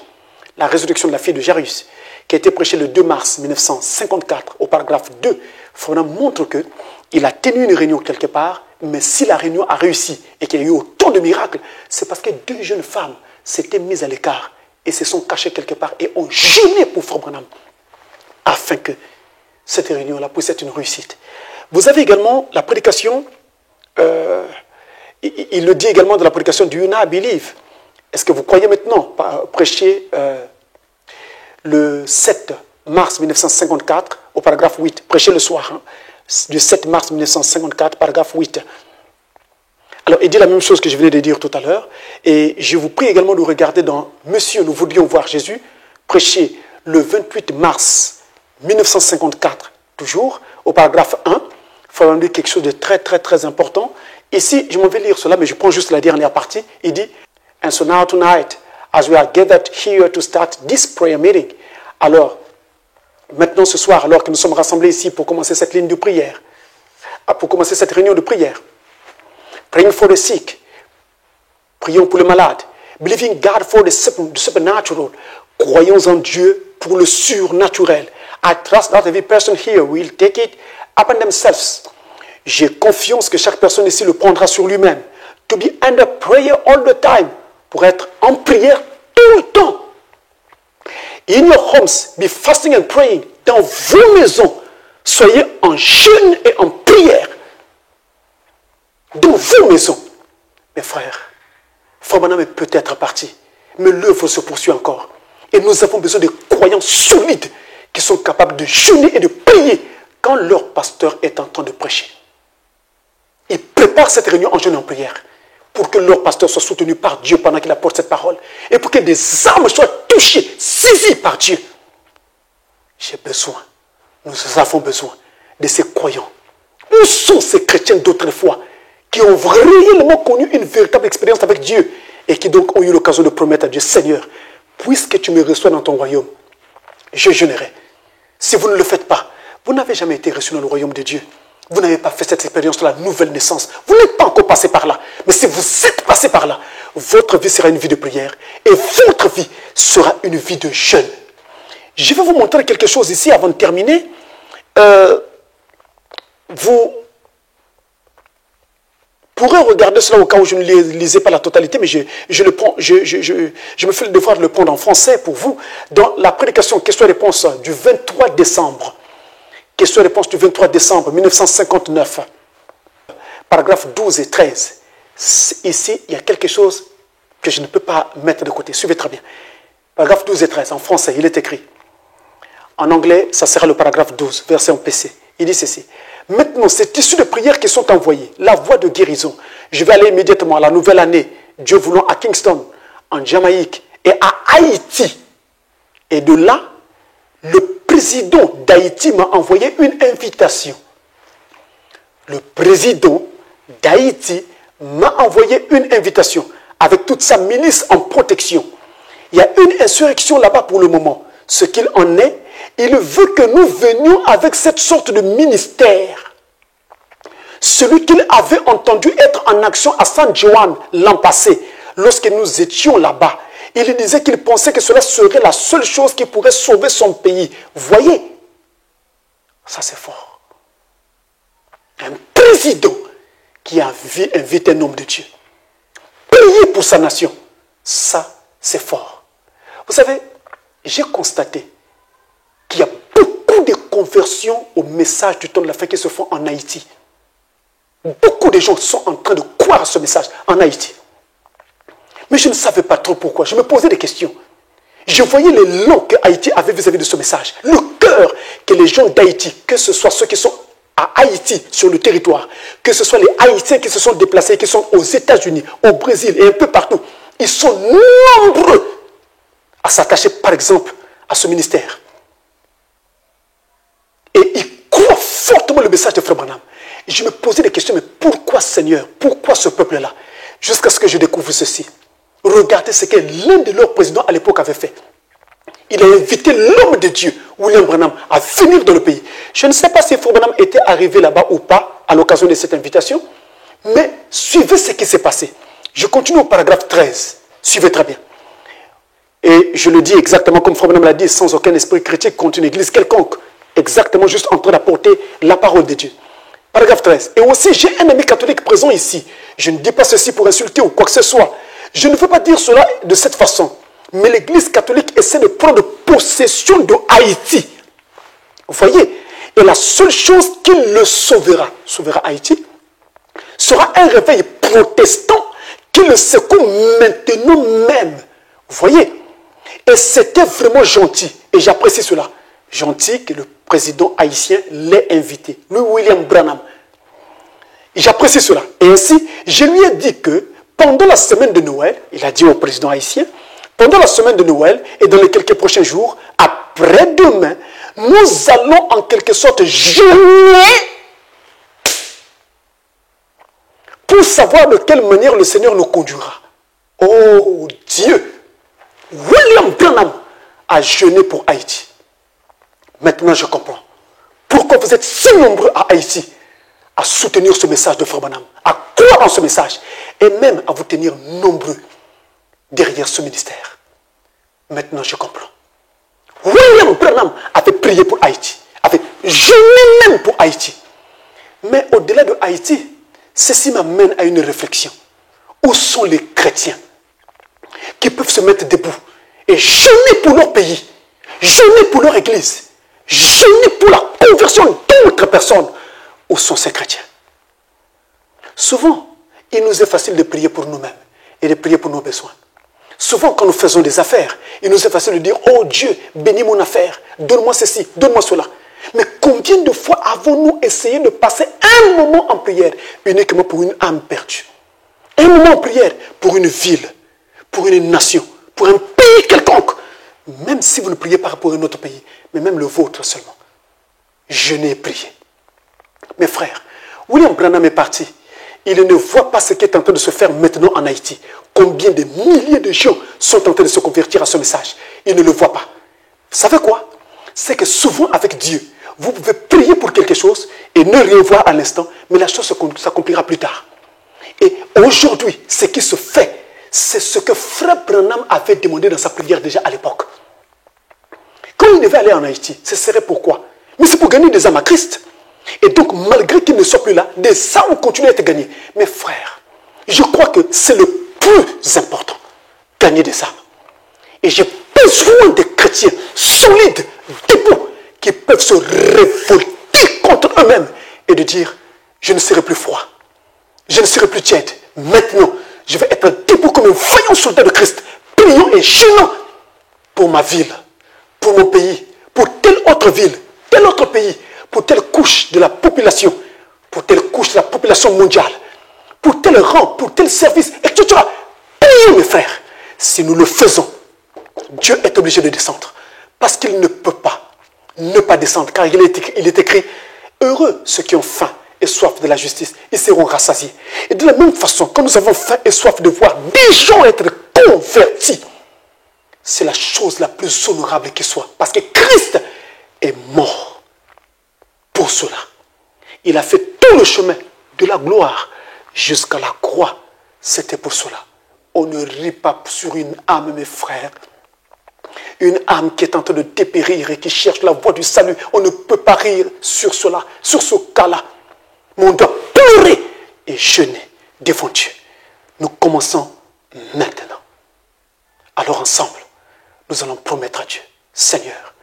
la résurrection de la fille de Jairus, qui a été prêchée le 2 mars 1954, au paragraphe 2, Frère montre qu'il a tenu une réunion quelque part, mais si la réunion a réussi et qu'il y a eu autant de miracles, c'est parce que deux jeunes femmes s'étaient mises à l'écart et se sont cachées quelque part et ont jeûné pour Frère Branham afin que cette réunion-là puisse être une réussite. Vous avez également la prédication, il le dit également dans la prédication du Una Believe. Est-ce que vous croyez maintenant, prêcher le 7 mars 1954 au paragraphe 8, prêcher le soir, hein, du 7 mars 1954, paragraphe 8. Alors, il dit la même chose que je venais de dire tout à l'heure. Et je vous prie également de regarder dans Monsieur, nous voulions voir Jésus, prêché le 28 mars 1954, toujours, au paragraphe 1. Il faut dire quelque chose de très, très, très important. Ici, je m'en vais lire cela, mais je prends juste la dernière partie. Il dit, and so now tonight, as we are gathered here to start this prayer meeting. Alors, maintenant ce soir, alors que nous sommes rassemblés ici pour commencer cette ligne de prière, pour commencer cette réunion de prière, praying for the sick, prions pour les malades, believing God for the supernatural, croyons en Dieu pour le surnaturel. I trust that every person here will take it upon themselves. J'ai confiance que chaque personne ici le prendra sur lui-même. To be under prayer all the time, pour être en prière tout le temps. In your homes, be fasting and praying. Dans vos maisons, soyez en jeûne et en prière. Dans vos maisons. Mes frères, Frère Branham est peut-être parti, mais l'œuvre se poursuit encore. Et nous avons besoin de croyants solides qui sont capables de jeûner et de prier quand leur pasteur est en train de prêcher. Ils préparent cette réunion en jeûne et en prière pour que leur pasteur soit soutenu par Dieu pendant qu'il apporte cette parole et pour que des âmes soient touchées, saisies par Dieu. J'ai besoin, nous avons besoin de ces croyants. Où sont ces chrétiens d'autrefois qui ont réellement connu une véritable expérience avec Dieu et qui donc ont eu l'occasion de promettre à Dieu, Seigneur, puisque tu me reçois dans ton royaume, je jeûnerai. Si vous ne le faites pas, vous n'avez jamais été reçu dans le royaume de Dieu. Vous n'avez pas fait cette expérience de la nouvelle naissance. Vous n'êtes pas encore passé par là. Mais si vous êtes passé par là, votre vie sera une vie de prière et votre vie sera une vie de jeûne. Je vais vous montrer quelque chose ici avant de terminer. pourrais regarder cela au cas où je ne lisais pas la totalité, mais je me fais le devoir de le prendre en français pour vous. Dans la prédication question-réponse du 23 décembre, question-réponse du 23 décembre 1959, paragraphes 12 et 13. Ici, il y a quelque chose que je ne peux pas mettre de côté. Suivez très bien. Paragraphe 12 et 13, en français, il est écrit. En anglais, ça sera le paragraphe 12, verset en PC. Il dit ceci. Maintenant, ces tissus de prière qui sont envoyés, la voie de guérison. Je vais aller immédiatement à la nouvelle année, Dieu voulant, à Kingston, en Jamaïque et à Haïti. Et de là, le président d'Haïti m'a envoyé une invitation. Le président d'Haïti m'a envoyé une invitation avec toute sa milice en protection. Il y a une insurrection là-bas pour le moment. Ce qu'il en est, il veut que nous venions avec cette sorte de ministère. Celui qu'il avait entendu être en action à San Juan l'an passé, lorsque nous étions là-bas, il disait qu'il pensait que cela serait la seule chose qui pourrait sauver son pays. Voyez, ça c'est fort. Un président qui a invité un homme de Dieu. Prier pour sa nation, ça c'est fort. Vous savez, j'ai constaté qu'il y a beaucoup de conversions au message du temps de la fin qui se font en Haïti. Beaucoup de gens sont en train de croire à ce message en Haïti. Mais je ne savais pas trop pourquoi. Je me posais des questions. Je voyais les langues que Haïti avait vis-à-vis de ce message. Le cœur que les gens d'Haïti, que ce soit ceux qui sont à Haïti, sur le territoire, que ce soit les Haïtiens qui se sont déplacés, qui sont aux États-Unis, au Brésil et un peu partout, ils sont nombreux à s'attacher, par exemple, à ce ministère. Et ils croient fortement le message de Frère Branham. Et je me posais des questions, mais pourquoi Seigneur? Pourquoi ce peuple-là? Jusqu'à ce que je découvre ceci. Regardez ce que l'un de leurs présidents à l'époque avait fait. Il a invité l'homme de Dieu, William Branham, à venir dans le pays. Je ne sais pas si Frère Branham était arrivé là-bas ou pas, à l'occasion de cette invitation, mais suivez ce qui s'est passé. Je continue au paragraphe 13. Suivez très bien. Et je le dis exactement comme Frère Branham l'a dit, sans aucun esprit critique contre une église quelconque. Exactement, juste en train d'apporter la parole de Dieu. Paragraphe 13. Et aussi, j'ai un ami catholique présent ici. Je ne dis pas ceci pour insulter ou quoi que ce soit. Je ne veux pas dire cela de cette façon. Mais l'église catholique essaie de prendre possession de Haïti. Vous voyez? Et la seule chose qui le sauvera Haïti, sera un réveil protestant qui le secoue maintenant même. Vous voyez? Et c'était vraiment gentil. Et j'apprécie cela. Gentil que le président haïtien l'ait invité. Lui, William Branham. J'apprécie cela. Et ainsi, je lui ai dit que pendant la semaine de Noël, il a dit au président haïtien, pendant la semaine de Noël et dans les quelques prochains jours, après-demain, nous allons en quelque sorte jeûner pour savoir de quelle manière le Seigneur nous conduira. Oh Dieu! William Branham a jeûné pour Haïti. Maintenant, je comprends. Pourquoi vous êtes si nombreux à Haïti à soutenir ce message de Frère Branham, à croire en ce message, et même à vous tenir nombreux derrière ce ministère. Maintenant, je comprends. William Branham avait prié pour Haïti, avait jeûné même pour Haïti. Mais au-delà de Haïti, ceci m'amène à une réflexion. Où sont les chrétiens qui peuvent se mettre debout et jeûner pour leur pays, jeûner pour leur église, jeûner pour la conversion d'autres personnes? Où sont ces chrétiens? Souvent, il nous est facile de prier pour nous-mêmes et de prier pour nos besoins. Souvent, quand nous faisons des affaires, il nous est facile de dire « Oh Dieu, bénis mon affaire, donne-moi ceci, donne-moi cela ». Mais combien de fois avons-nous essayé de passer un moment en prière uniquement pour une âme perdue? Un moment en prière pour une ville, pour une nation, pour un pays quelconque. Même si vous ne priez pas pour un autre pays, mais même le vôtre seulement. Je n'ai prié. Mes frères, William Branham est parti. Il ne voit pas ce qui est en train de se faire maintenant en Haïti. Combien de milliers de gens sont en train de se convertir à ce message. Il ne le voit pas. Vous savez quoi? C'est que souvent avec Dieu, vous pouvez prier pour quelque chose et ne rien voir à l'instant, mais la chose s'accomplira plus tard. Et aujourd'hui, ce qui se fait, c'est ce que Frère Branham avait demandé dans sa prière déjà à l'époque. Quand il devait aller en Haïti, ce serait pourquoi? Mais c'est pour gagner des âmes à Christ. Et donc, malgré qu'il ne soit plus là, des âmes continuent à être gagnées. Mes frères, je crois que c'est le plus important, gagner des âmes. Et j'ai besoin des chrétiens solides, debout, qui peuvent se révolter contre eux-mêmes et de dire, je ne serai plus froid, je ne serai plus tiède. Maintenant, je vais être debout comme un vaillant soldat de Christ, priant et gênant pour ma ville, pour mon pays, pour telle autre ville, tel autre pays, pour telle couche de la population, pour telle couche de la population mondiale, pour tel rang, pour tel service, etc. Prions, mes frères. Si nous le faisons, Dieu est obligé de descendre. Parce qu'il ne peut pas ne pas descendre. Car il est écrit, heureux ceux qui ont faim et soif de la justice, ils seront rassasiés. Et de la même façon, quand nous avons faim et soif de voir des gens être convertis, c'est la chose la plus honorable qui soit. Parce que Christ est mort pour cela. Il a fait tout le chemin de la gloire jusqu'à la croix. C'était pour cela. On ne rit pas sur une âme, mes frères. Une âme qui est en train de dépérir et qui cherche la voie du salut. On ne peut pas rire sur cela, sur ce cas-là. Mais on doit pleurer et jeûner devant Dieu. Nous commençons maintenant. Alors ensemble, nous allons promettre à Dieu, Seigneur,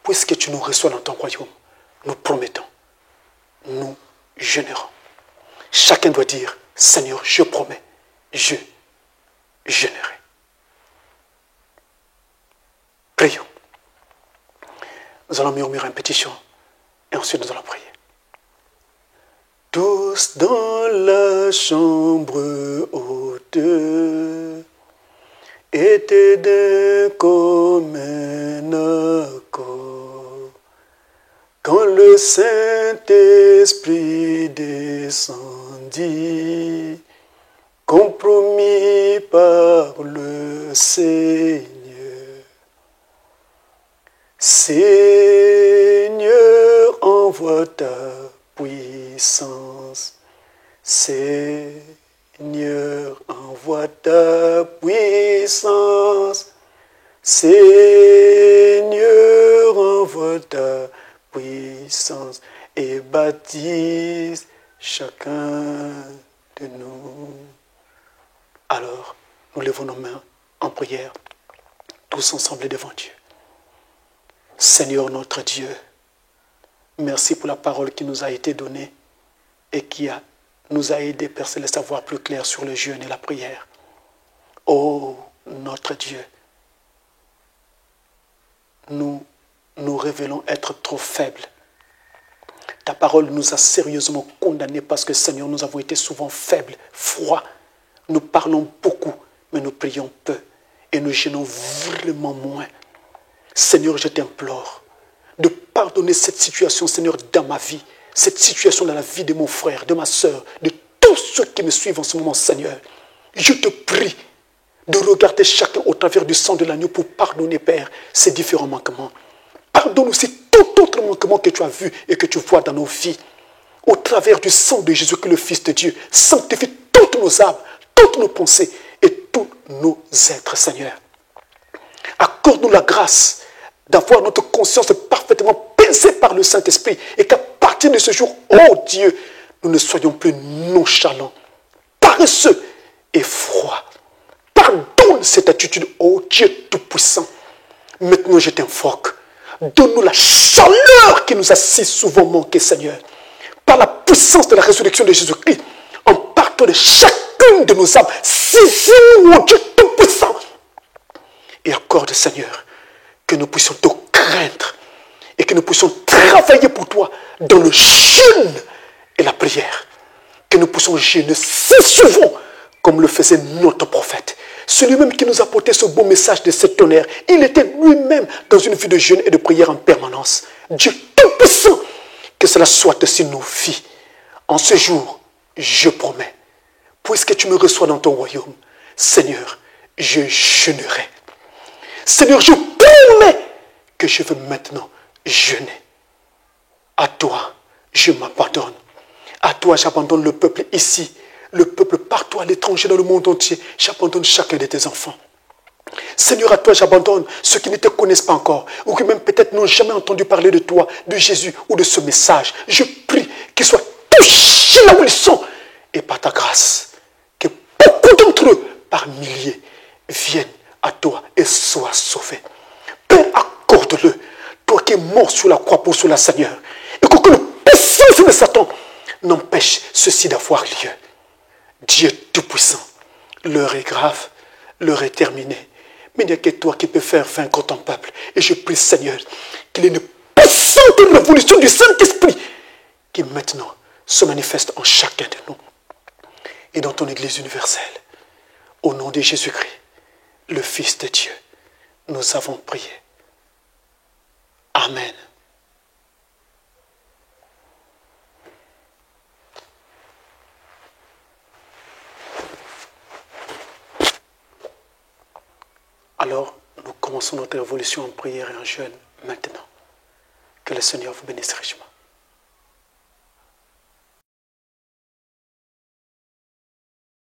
puisque tu nous reçois dans ton royaume, nous promettons, nous jeûnerons. Chacun doit dire, Seigneur, je promets, je jeûnerai. Prions. Nous allons murmurer un petit chant et ensuite nous allons prier. Tous dans la chambre haute étaient d'un commun accord quand le Saint-Esprit descendit, compromis par le Seigneur. Seigneur, envoie ta puissance. Seigneur, envoie ta puissance. Seigneur, envoie ta puissance et baptise chacun de nous. Alors, nous levons nos mains en prière, tous ensemble devant Dieu. Seigneur notre Dieu, merci pour la parole qui nous a été donnée et qui nous a aidé, Père Céleste, à voir plus clair sur le jeûne et la prière. Oh, notre Dieu, nous révélons être trop faibles. Ta parole nous a sérieusement condamnés parce que, Seigneur, nous avons été souvent faibles, froids. Nous parlons beaucoup, mais nous prions peu et nous jeûnons vraiment moins. Seigneur, je t'implore de pardonner cette situation, Seigneur, dans ma vie, cette situation dans la vie de mon frère, de ma soeur, de tous ceux qui me suivent en ce moment, Seigneur. Je te prie de regarder chacun au travers du sang de l'agneau pour pardonner, Père, ces différents manquements. Pardonne aussi tout autre manquement que tu as vu et que tu vois dans nos vies. Au travers du sang de Jésus, que le Fils de Dieu sanctifie toutes nos âmes, toutes nos pensées et tous nos êtres, Seigneur. Accorde-nous la grâce d'avoir notre conscience parfaitement pincée par le Saint-Esprit et qu'à partir de ce jour, oh Dieu, nous ne soyons plus nonchalants, paresseux et froids. Pardonne cette attitude, oh Dieu Tout-Puissant. Maintenant, je t'invoque. Donne-nous la chaleur qui nous a si souvent manqué, Seigneur. Par la puissance de la résurrection de Jésus-Christ, en partant de chacune de nos âmes, saisis-nous, oh Dieu Tout-Puissant. Et accorde, Seigneur, que nous puissions te craindre et que nous puissions travailler pour toi dans le jeûne et la prière. Que nous puissions jeûner si souvent comme le faisait notre prophète. Celui-même qui nous a apporté ce beau message de cet tonnerre, il était lui-même dans une vie de jeûne et de prière en permanence. Dieu Tout-Puissant, que cela soit aussi nos vies. En ce jour, je promets, puisque tu me reçois dans ton royaume, Seigneur, je jeûnerai. Seigneur, je promets que je veux maintenant jeûner. À toi, je m'abandonne. À toi, j'abandonne le peuple ici, le peuple partout à l'étranger, dans le monde entier. J'abandonne chacun de tes enfants. Seigneur, à toi, j'abandonne ceux qui ne te connaissent pas encore, ou qui même peut-être n'ont jamais entendu parler de toi, de Jésus ou de ce message. Je prie qu'ils soient touchés là où ils sont. Et par ta grâce, que beaucoup d'entre eux, par milliers, viennent à toi et soient sauvés. Père, accorde-le, toi qui es mort sur la croix pour cela, Seigneur, et qu'aucune puissance de Satan n'empêche ceci d'avoir lieu. Dieu Tout-Puissant, l'heure est grave, l'heure est terminée, mais il n'y a que toi qui peux faire vaincre ton peuple. Et je prie, Seigneur, qu'il y ait une puissante révolution du Saint-Esprit qui maintenant se manifeste en chacun de nous et dans ton Église universelle. Au nom de Jésus-Christ, le Fils de Dieu, nous avons prié. Amen. Alors, nous commençons notre révolution en prière et en jeûne maintenant. Que le Seigneur vous bénisse richement.